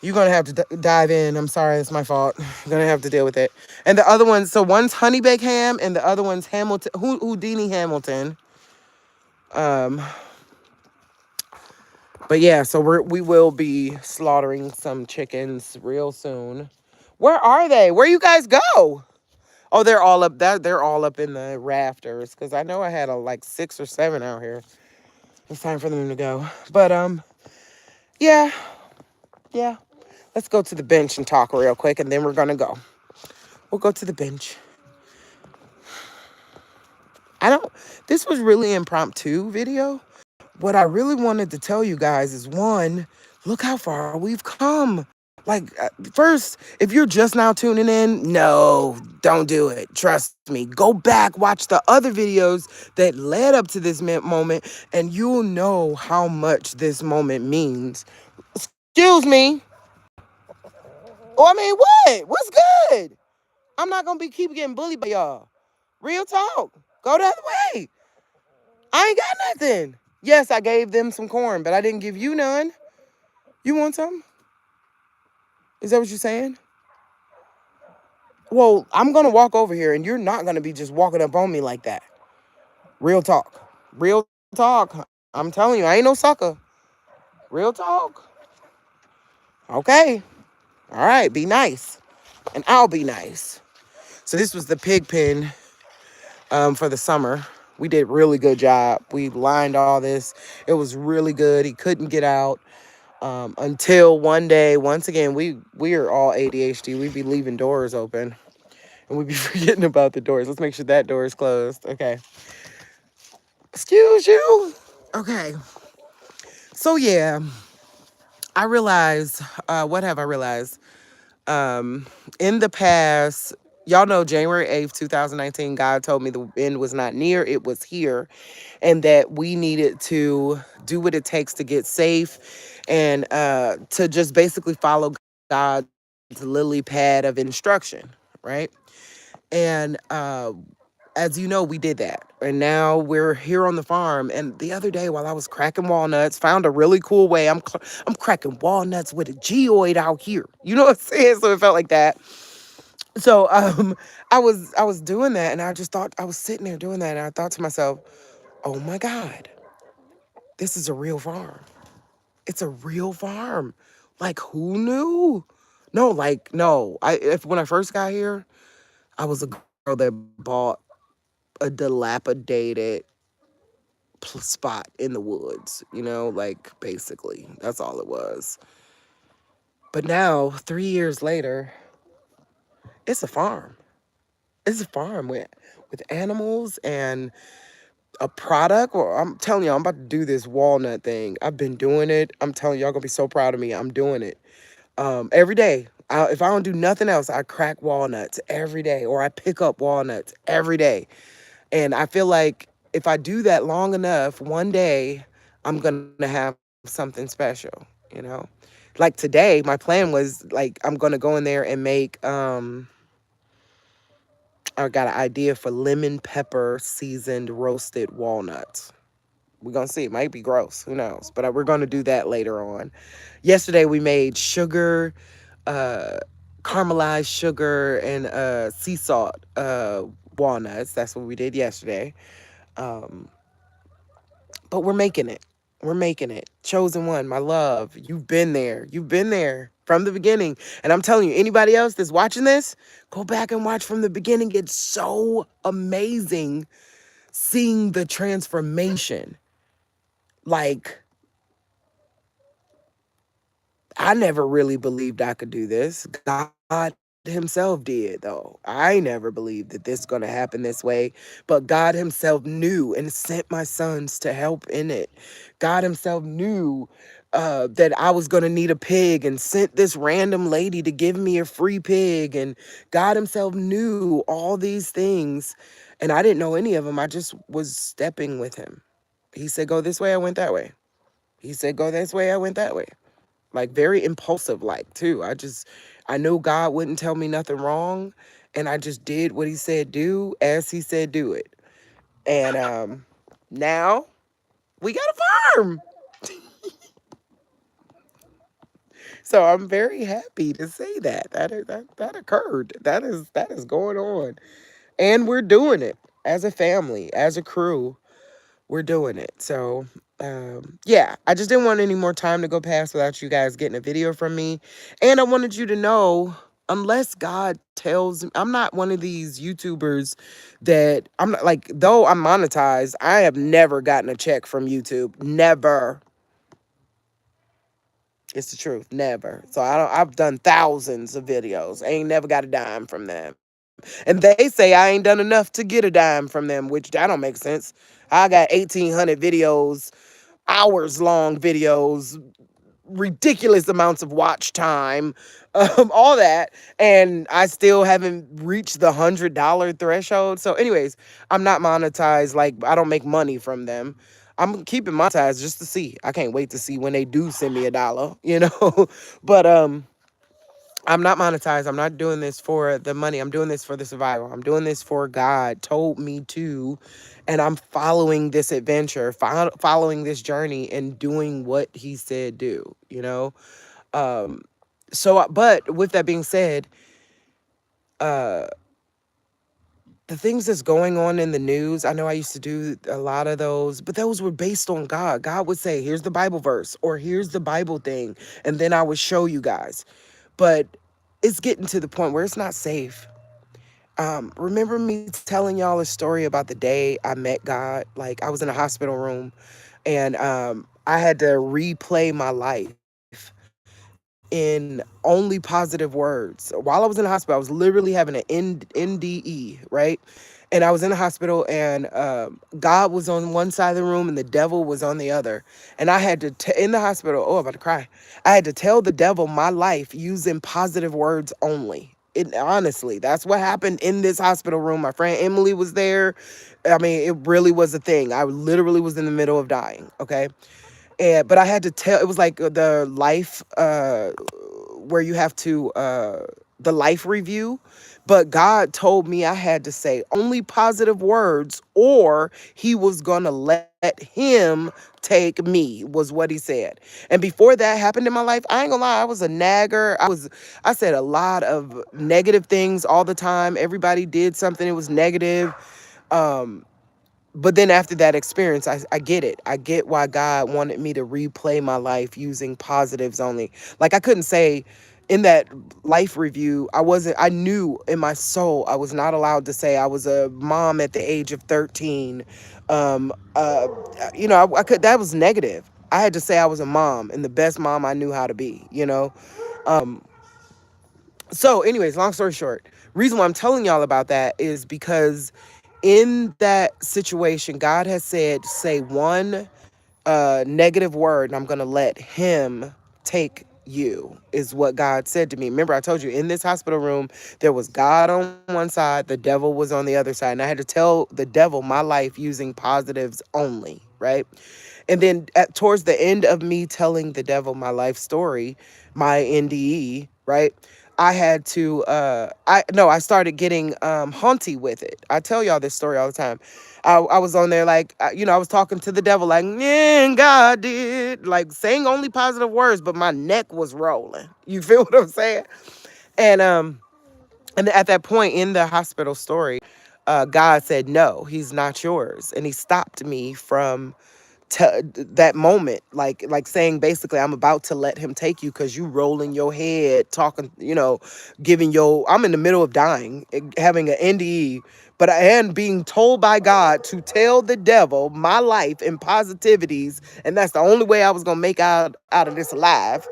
You're going to have to dive in. I'm sorry. It's my fault. You're going to have to deal with it. And the other one, so one's Honey Bake Ham and the other one's Hamilton, Houdini Hamilton. But yeah, so we will be slaughtering some chickens real soon. Where are they? Where you guys go? Oh, they're all up. They're all up in the rafters because I know I had like 6 or 7 out here. It's time for them to go. But yeah. Let's go to the bench and talk real quick, and then we're gonna go. We'll go to the bench. This was really impromptu video. What I really wanted to tell you guys is, one, look how far we've come. Like, first, if you're just now tuning in, no, don't do it. Trust me. Go back, watch the other videos that led up to this moment, and you'll know how much this moment means. Excuse me. Oh, I mean, what? What's good? I'm not gonna keep getting bullied by y'all. Real talk. Go the other way. I ain't got nothing. Yes, I gave them some corn, but I didn't give you none. You want some? Is that what you're saying? Well, I'm gonna walk over here and you're not gonna be just walking up on me like that. Real talk. Real talk. I'm telling you, I ain't no sucker. Real talk. Okay. All right, be nice. And I'll be nice. So this was the pig pen for the summer. We did a really good job. We lined all this. It was really good. He couldn't get out until one day. Once again, we are all ADHD. We be leaving doors open, and we be forgetting about the doors. Let's make sure that door is closed. Okay. Excuse you. Okay. So yeah, I realized. What have I realized? In the past, y'all know January 8th, 2019, God told me the end was not near, it was here, and that we needed to do what it takes to get safe and to just basically follow God's lily pad of instruction, right? And as you know, we did that. And now we're here on the farm. And the other day while I was cracking walnuts, found a really cool way. I'm cracking walnuts with a geoid out here. You know what I'm saying? So it felt like that. So I was doing that and I just thought I was sitting there doing that and I thought to myself, oh my God, this is a real farm. It's a real farm. Like who knew? No. When I first got here, I was a girl that bought a dilapidated spot in the woods, like basically that's all it was. But now 3 years later, it's a farm. It's a farm with animals and a product. Well, I'm telling you, I'm about to do this walnut thing. I've been doing it. I'm telling you, y'all gonna be so proud of me. I'm doing it every day. If I don't do nothing else, I crack walnuts every day, or I pick up walnuts every day. And I feel like if I do that long enough, one day I'm going to have something special. Like today, my plan was like, I'm going to go in there and make, I got an idea for lemon pepper seasoned roasted walnuts. We're gonna see. It might be gross. Who knows? But we're gonna do that later on. Yesterday we made sugar, uh, caramelized sugar and sea salt walnuts. That's what we did yesterday. Um, but we're making it. We're making it. Chosen one, my love. You've been there. You've been there from the beginning. And I'm telling you, anybody else that's watching this, go back and watch from the beginning. It's so amazing seeing the transformation. Like, I never really believed I could do this. God himself did, though. I never believed that this is going to happen this way. But God himself knew and sent my sons to help in it. God himself knew that I was going to need a pig and sent this random lady to give me a free pig. And God himself knew all these things. And I didn't know any of them. I just was stepping with him. He said, go this way. I went that way. He said, go this way. I went that way. Like very impulsive like too. I knew God wouldn't tell me nothing wrong, and I just did what he said do as he said do it. And now we got a farm. So I'm very happy to say that occurred. That is going on. And we're doing it as a family, as a crew. We're doing it. So, yeah, I just didn't want any more time to go past without you guys getting a video from me. And I wanted you to know, unless God tells me, I'm not one of these YouTubers that I'm not like, though I'm monetized, I have never gotten a check from YouTube. Never. It's the truth. Never. So I've done thousands of videos. I ain't never got a dime from them. And they say I ain't done enough to get a dime from them, which that don't make sense. I got 1,800 videos, hours long videos, ridiculous amounts of watch time, all that, and I still haven't reached the $100 threshold. So, anyways, I'm not monetized. Like I don't make money from them. I'm keeping monetized just to see. I can't wait to see when they do send me $1, you know. But I'm not monetized. I'm not doing this for the money. I'm doing this for the survival. I'm doing this for God told me to, and I'm following this adventure, following this journey, and doing what He said do. You know. Um, but with that being said, uh, the things that's going on in the news, I know I used to do a lot of those, but those were based on God. God would say, "Here's the Bible verse," or "Here's the Bible thing," and then I would show you guys. But it's getting to the point where it's not safe. Remember me telling y'all a story about the day I met God? Like I was in a hospital room and I had to replay my life in only positive words. While I was in the hospital, I was literally having an NDE, right? And I was in the hospital, and God was on one side of the room, and the devil was on the other. And I had to, in the hospital, oh, I'm about to cry. I had to tell the devil my life using positive words only. It, honestly, that's what happened in this hospital room. My friend Emily was there. I mean, it really was a thing. I literally was in the middle of dying. Okay. But I had to tell, it was like the life, where you have to, the life review. But God told me I had to say only positive words or he was going to let him take me, was what he said. And before that happened in my life, I ain't gonna lie, I was a nagger. I said a lot of negative things all the time. Everybody did something, it was negative. Um, but then after that experience, I get it. I get why God wanted me to replay my life using positives only. Like I couldn't say in that life review, I knew in my soul I was not allowed to say I was a mom at the age of 13. Um, uh, I could, that was negative. I had to say I was a mom and the best mom I knew how to be, you know? Um, so, anyways, long story short, reason why I'm telling y'all about that is because in that situation, God has said, say one negative word, and I'm gonna let Him take you. Is what God said to me. Remember, I told you in this hospital room there was God on one side, the devil was on the other side, and I had to tell the devil my life using positives only, right? And then towards the end of me telling the devil my life story, my NDE, right? I had to I no, I started getting haunty with it. I tell y'all this story all the time. I was on there like I was talking to the devil like, yeah, God did, like saying only positive words, but my neck was rolling. You feel what I'm saying? And at that point in the hospital story, God said, "No, he's not yours," and he stopped me from that moment, like saying basically, I'm about to let him take you because you rolling your head, talking, giving your. I'm in the middle of dying, having an NDE, but I am being told by God to tell the devil my life and positivities, and that's the only way I was gonna make out of this alive.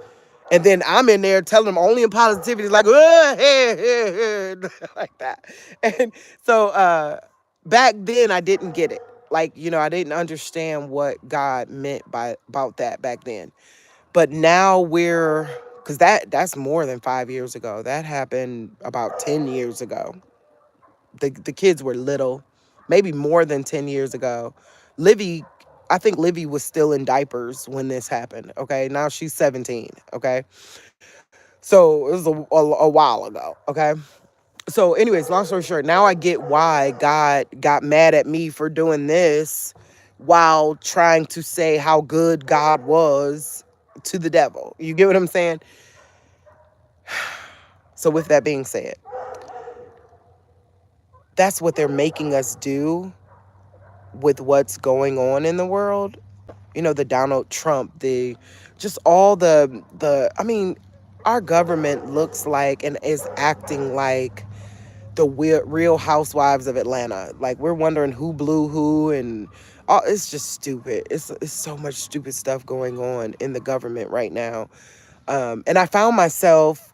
And then I'm in there telling them only in positivity, like, hey, hey, hey," like that. And so back then I didn't get it. Like, I didn't understand what God meant by about that back then. But now because that's more than 5 years ago. That happened about 10 years ago. The kids were little, maybe more than 10 years ago. Livy, I think Livy was still in diapers when this happened. Okay. Now she's 17. Okay. So it was a while ago. Okay. So, anyways, long story short, now I get why God got mad at me for doing this while trying to say how good God was to the devil. You get what I'm saying? So, with that being said, that's what they're making us do with what's going on in the world. The Donald Trump, the just all I mean, our government looks like and is acting like the Real Housewives of Atlanta. Like, we're wondering who blew who, and it's just stupid. It's so much stupid stuff going on in the government right now. And I found myself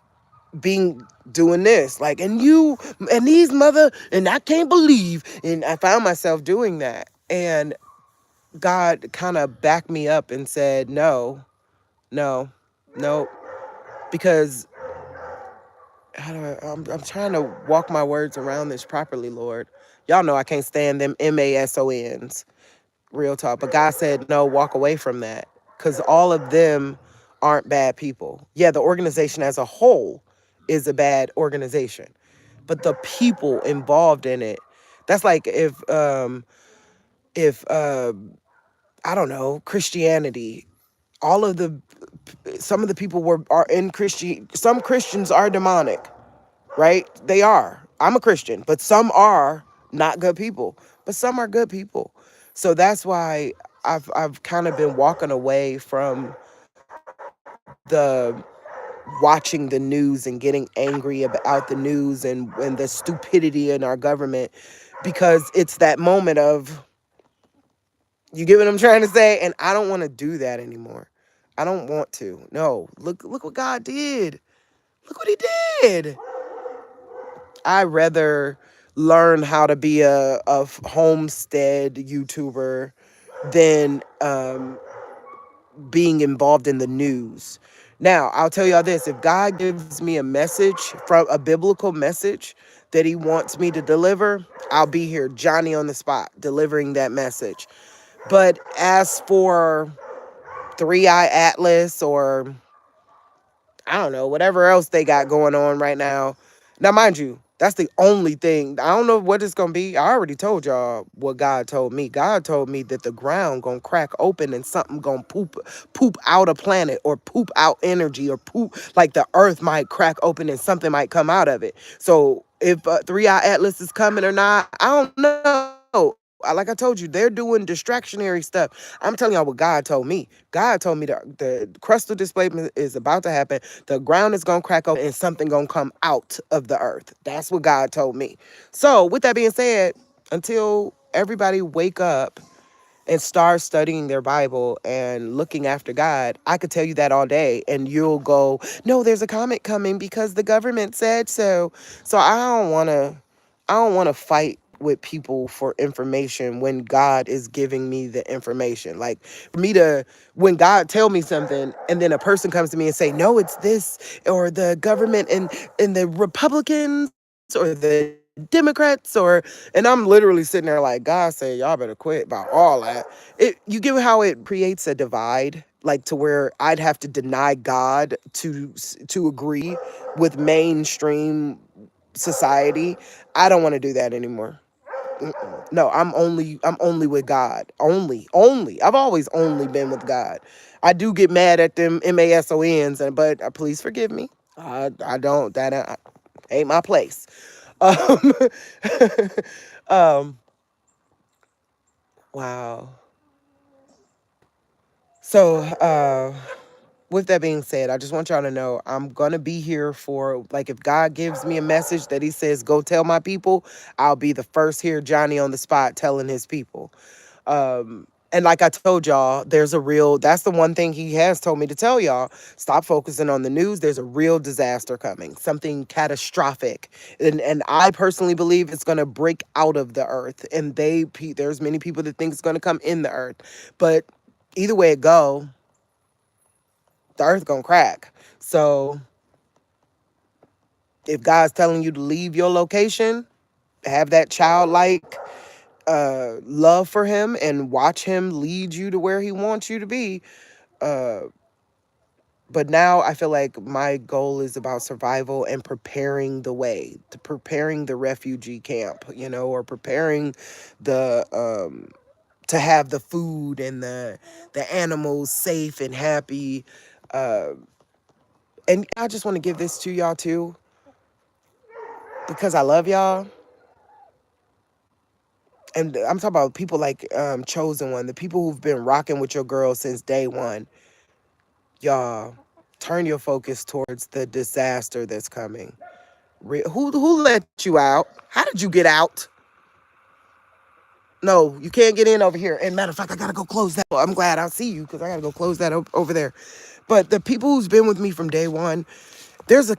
doing this, like, and you and these mother, and I can't believe, and I found myself doing that, and God kind of backed me up and said, no, no, no, because I'm trying to walk my words around this properly, Lord. Y'all know I can't stand them MASONs, real talk. But God said, no, walk away from that. Because all of them aren't bad people. Yeah, the organization as a whole is a bad organization. But the people involved in it, that's like if I don't know, Christianity, all of the some of the people are in Christian, some Christians are demonic, right? They are. I'm a Christian, but some are not good people, but some are good people. So that's why I've kind of been walking away from the watching the news and getting angry about the news and the stupidity in our government, because it's that moment of, you get what I'm trying to say? And I don't want to do that anymore. I don't want to. No, look what God did. Look what he did. I rather learn how to be a homestead YouTuber than being involved in the news. Now, I'll tell y'all this. If God gives me a message, from a biblical message that he wants me to deliver, I'll be here, Johnny on the spot, delivering that message. But as for Three Eye Atlas, or I don't know, whatever else they got going on right now. Now, mind you, that's the only thing. I don't know what it's gonna be. I already told y'all what God told me. God told me that the ground gonna crack open and something gonna poop out a planet, or poop out energy, or poop, like the earth might crack open and something might come out of it. So if Three Eye Atlas is coming or not, I don't know. Like I told you, they're doing distractionary stuff. I'm telling y'all what God told me. God told me the crustal displacement is about to happen. The ground is gonna crack open and something gonna come out of the earth. That's what God told me. So with that being said, until everybody wake up and start studying their Bible and looking after God, I could tell you that all day, and you'll go, no, there's a comet coming because the government said so. So I don't want to fight with people for information when God is giving me the information. Like, for me to, when God tell me something and then a person comes to me and say, no, it's this, or the government and the Republicans or the Democrats, and I'm literally sitting there like, God said, y'all better quit about all that. You get how it creates a divide like to where I'd have to deny God to agree with mainstream society. I don't want to do that anymore. No, I'm only with God. Only. I've always only been with God. I do get mad at them MASONs, but please forgive me. I don't that ain't my place. Um, um, wow. So, with that being said, I just want y'all to know I'm gonna be here for, like, if God gives me a message that He says go tell my people, I'll be the first here, Johnny on the spot, telling His people. And like I told y'all, that's the one thing He has told me to tell y'all. Stop focusing on the news. There's a real disaster coming, something catastrophic. And I personally believe it's going to break out of the earth. And there's many people that think it's going to come in the earth. But either way it go, the earth going to crack. So if God's telling you to leave your location, have that childlike love for Him and watch Him lead you to where He wants you to be. Uh, but now I feel like my goal is about survival and preparing the way, to preparing the refugee camp, or preparing the to have the food and the animals safe and happy. Uh, and I just want to give this to y'all too, because I love y'all. And I'm talking about people like Chosen One, the people who've been rocking with your girl since day one. Y'all, turn your focus towards the disaster that's coming. Who let you out? How did you get out? No, you can't get in over here. And matter of fact, I gotta go close that. I'm glad I'll see you, because I gotta go close that over there. But the people who's been with me from day one, there is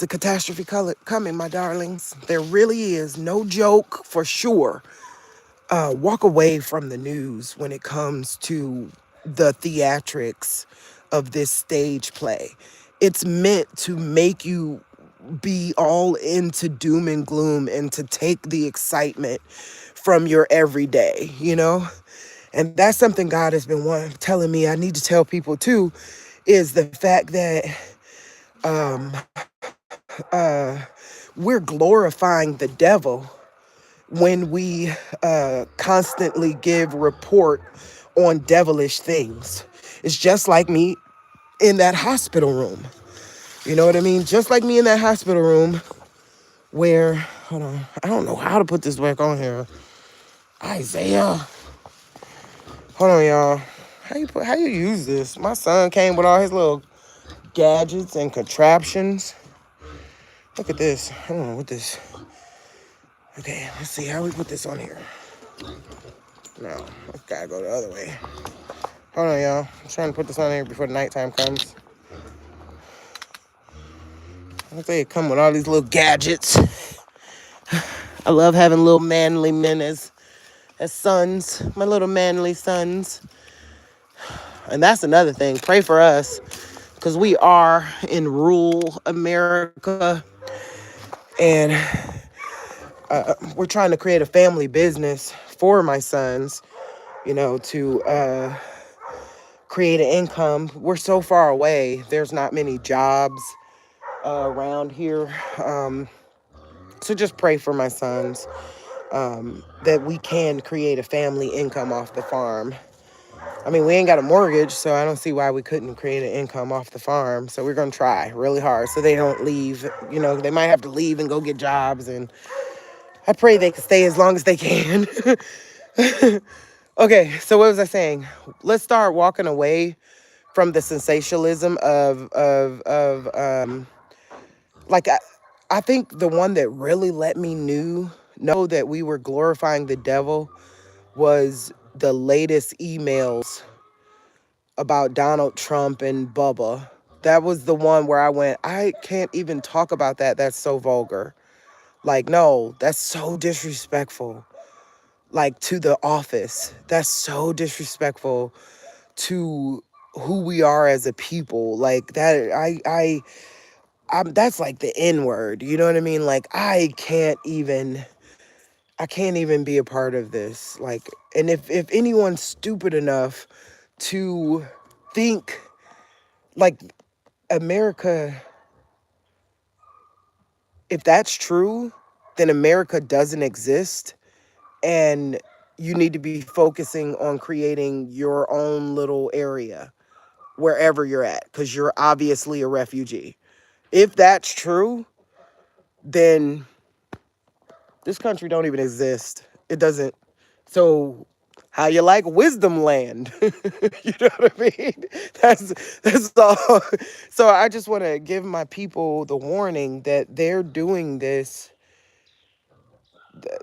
a catastrophe coming, my darlings. There really is. No joke, for sure. Walk away from the news when it comes to the theatrics of this stage play. It's meant to make you be all into doom and gloom and to take the excitement from your everyday, And that's something God has been telling me I need to tell people too, is the fact that um, uh, we're glorifying the devil when we constantly give report on devilish things. It's just like me in that hospital room. You know what I mean? Just like me in that hospital room where, hold on, I don't know how to put this back on here. Isaiah. Hold on, y'all. How you use this? My son came with all his little gadgets and contraptions. Look at this. I don't know what this. Okay, let's see how we put this on here. No, I gotta go the other way. Hold on, y'all. I'm trying to put this on here before the nighttime comes. I say it come with all these little gadgets. I love having little manly men as sons, my little manly sons. And that's another thing. Pray for us, because we are in rural America, and we're trying to create a family business for my sons, to create an income. We're so far away. There's not many jobs around here. So just pray for my sons, that we can create a family income off the farm. I mean, we ain't got a mortgage, so I don't see why we couldn't create an income off the farm. So we're going to try really hard so they don't leave. They might have to leave and go get jobs, and I pray they can stay as long as they can. Okay, so what was I saying? Let's start walking away from the sensationalism of like, I think the one that really let me know that we were glorifying the devil was the latest emails about Donald Trump and Bubba. That was the one where I went, I can't even talk about that. That's so vulgar. Like, no, that's so disrespectful. Like, to the office. That's so disrespectful to who we are as a people. Like, that, that's like the N word. You know what I mean? Like, I can't even be a part of this. Like, and if anyone's stupid enough to think like America, if that's true, then America doesn't exist, and you need to be focusing on creating your own little area wherever you're at because you're obviously a refugee. If that's true, then this country don't even exist. It doesn't. So how you like wisdom land? You know what I mean? That's all. So I just want to give my people the warning that they're doing this,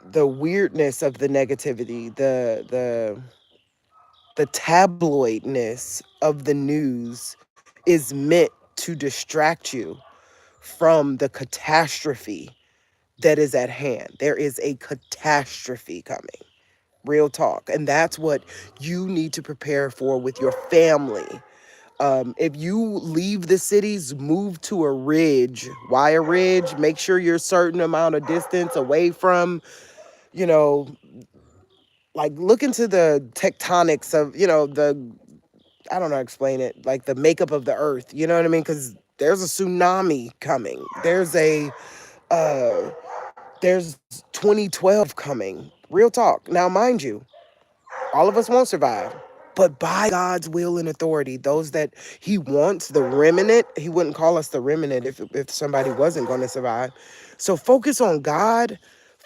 the weirdness of the negativity, the tabloidness of the news is meant to distract you from the catastrophe that is at hand. There is a catastrophe coming. Real talk. And that's what you need to prepare for with your family. If you leave the cities, move to a ridge. Why a ridge? Make sure you're a certain amount of distance away from, you know, like look into the tectonics of, I don't know how to explain it, like the makeup of the earth. You know what I mean? Because there's a tsunami coming. Uh, there's 2012 coming. Real talk. Now, mind you, all of us won't survive, but by God's will and authority, those that He wants, the remnant, He wouldn't call us the remnant if somebody wasn't going to survive. So focus on God,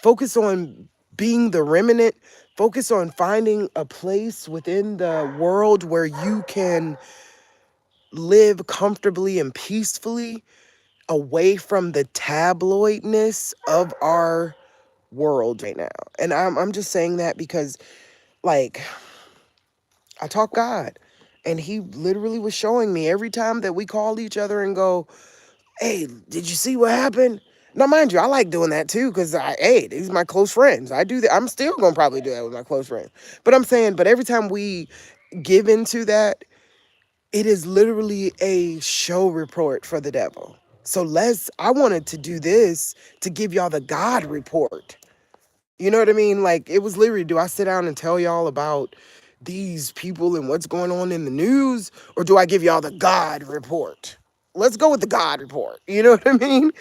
focus on being the remnant, focus on finding a place within the world where you can live comfortably and peacefully away from the tabloidness of our world right now. And I'm just saying that because, like, I talk God, and He literally was showing me every time that we call each other and go, "Hey, did you see what happened?" Now, mind you, I like doing that too because hey, these are my close friends. I do that. I'm still gonna probably do that with my close friends. But I'm saying, but every time we give into that, it is literally a show report for the devil. So I wanted to do this to give y'all the God report. You know what I mean? Like, it was literally, do I sit down and tell y'all about these people and what's going on in the news? Or do I give y'all the God report? Let's go with the God report. You know what I mean?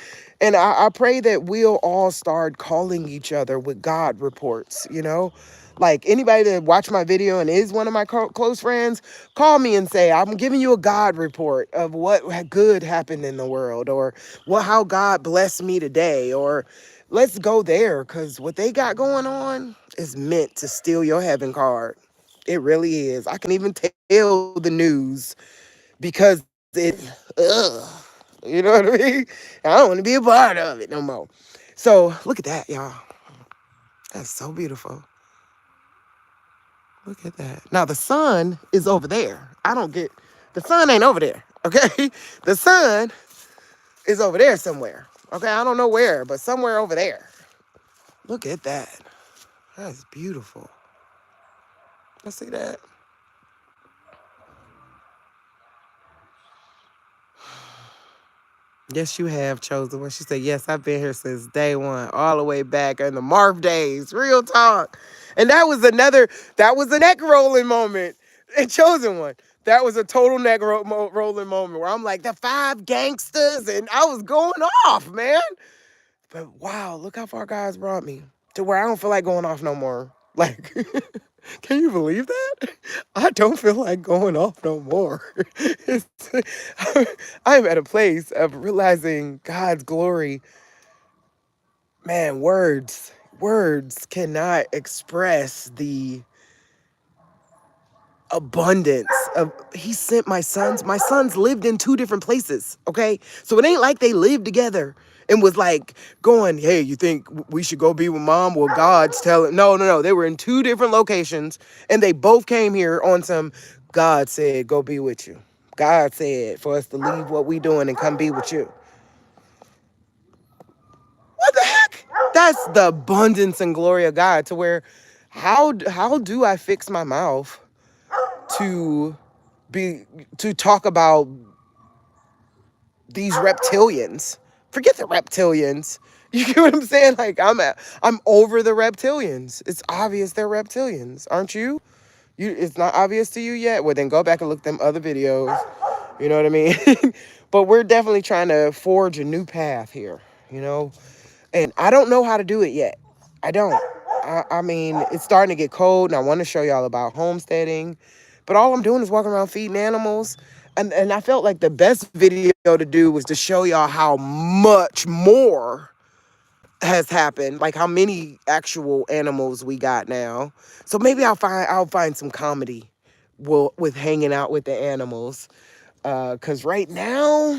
And I pray that we'll all start calling each other with God reports, you know? Like anybody that watched my video and is one of my close friends, call me and say, I'm giving you a God report of what good happened in the world or how God blessed me today, or let's go there, because what they got going on is meant to steal your heaven card. It really is. I can even tell the news because ugh, you know what I mean? I don't want to be a part of it no more. So look at that, y'all. That's so beautiful. Look at that. Now the sun is over there. The sun ain't over there, okay? The sun is over there somewhere. Okay, I don't know where, but somewhere over there. Look at that. That's beautiful. Let's see that. Yes, you have chosen one. She said, yes, I've been here since day one, all the way back in the Marv days. Real talk. And that was a neck rolling moment. And chosen one. That was a total neck rolling moment where I'm like, the five gangsters, and I was going off, man. But wow, look how far God's brought me to where I don't feel like going off no more. Like, can you believe that? I don't feel like going off no more. I'm at a place of realizing God's glory. Man, words cannot express the abundance of He sent my sons lived in two different places, okay? So it ain't like they lived together and was like going, hey, you think we should go be with mom? Well, God's telling. No, they were in two different locations, and they both came here on some, God said go be with you. God said for us to leave what we doing and come be with you. What the heck? That's the abundance and glory of God, to where how do I fix my mouth to be to talk about these reptilians? Forget the reptilians. You get what I'm saying? Like I'm over the reptilians. It's obvious they're reptilians, aren't you? It's not obvious to you yet? Well, then go back and look them other videos. You know what I mean? But we're definitely trying to forge a new path here, you know? And I don't know how to do it yet. I don't. I mean, it's starting to get cold, and I want to show y'all about homesteading. But all I'm doing is walking around feeding animals. And I felt like the best video to do was to show y'all how much more has happened, like how many actual animals we got now. So maybe I'll find some comedy with hanging out with the animals. Cause right now,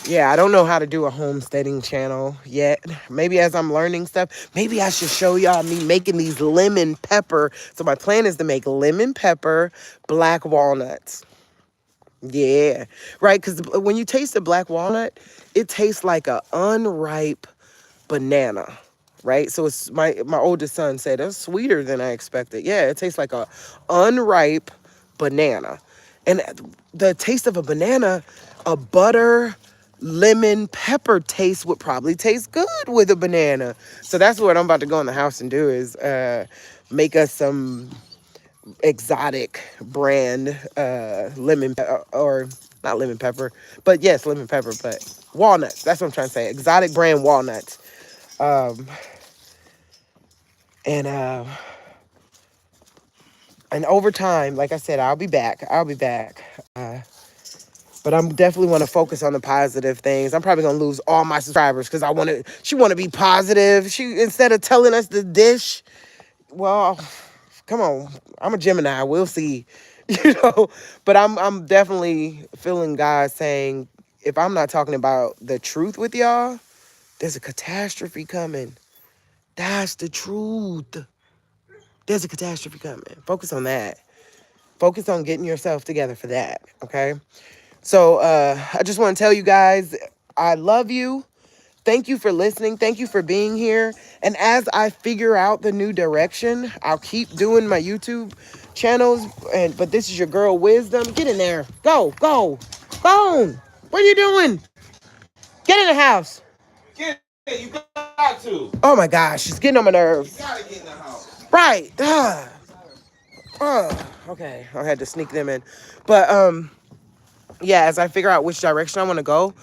yeah, I don't know how to do a homesteading channel yet. Maybe as I'm learning stuff, maybe I should show y'all me making these lemon pepper. So my plan is to make lemon pepper black walnuts. Yeah, right. Because when you taste the black walnut, it tastes like a unripe banana, right? So it's my oldest son said it's sweeter than I expected. Yeah, it tastes like a unripe banana, and the taste of a banana, a butter lemon pepper taste would probably taste good with a banana. So that's what I'm about to go in the house and do is make us some exotic brand lemon or not lemon pepper, but yes, lemon pepper, but walnuts. That's what I'm trying to say. Exotic brand walnuts. Um, and uh, and over time, like I said, I'll be back. I'll be back. But I'm definitely want to focus on the positive things. I'm probably gonna lose all my subscribers because I want to. She want to be positive. She instead of telling us the dish. Well, come on. I'm a Gemini. We'll see. You know. But I'm definitely feeling God saying, if I'm not talking about the truth with y'all, there's a catastrophe coming. That's the truth. There's a catastrophe coming. Focus on that. Focus on getting yourself together for that. Okay. So I just want to tell you guys, I love you. Thank you for listening. Thank you for being here. And as I figure out the new direction, I'll keep doing my YouTube channels. But this is your girl Wisdom. Get in there. Go, go, go on. What are you doing? Get in the house. Get it, you got to. Oh my gosh, she's getting on my nerves. You gotta get in the house. Right. Okay. I had to sneak them in. But yeah, as I figure out which direction I want to go,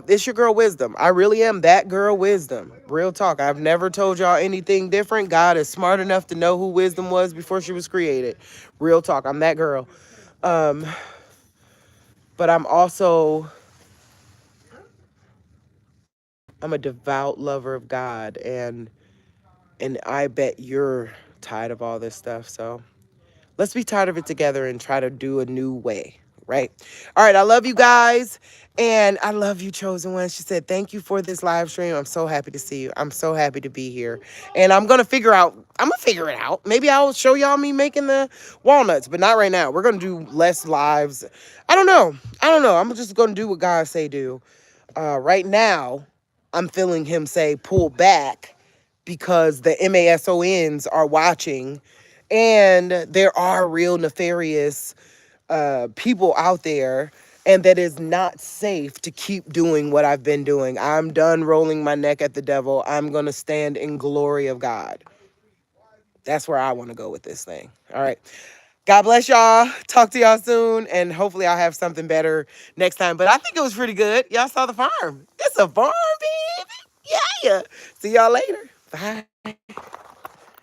it's your girl Wisdom. I really am that girl Wisdom. Real talk. I've never told y'all anything different. God is smart enough to know who Wisdom was before she was created. Real talk. I'm that girl. Um, but I'm a devout lover of God, and I bet you're tired of all this stuff. So let's be tired of it together and try to do a new way, right? All right, I love you guys, and I love you, Chosen One. She said, thank you for this live stream. I'm so happy to see you. I'm so happy to be here. And I'm going to figure it out. Maybe I'll show y'all me making the walnuts, but not right now. We're going to do less lives. I don't know. I'm just going to do what God say do. Right now, I'm feeling him say, pull back, because the MASONs are watching, and there are real nefarious people out there, and that is not safe to keep doing what I've been doing. I'm done rolling my neck at the devil. I'm going to stand in glory of God. That's where I want to go with this thing. All right. God bless y'all. Talk to y'all soon, and hopefully I'll have something better next time. But I think it was pretty good. Y'all saw the farm. It's a farm, baby. Yeah. See y'all later. Bye.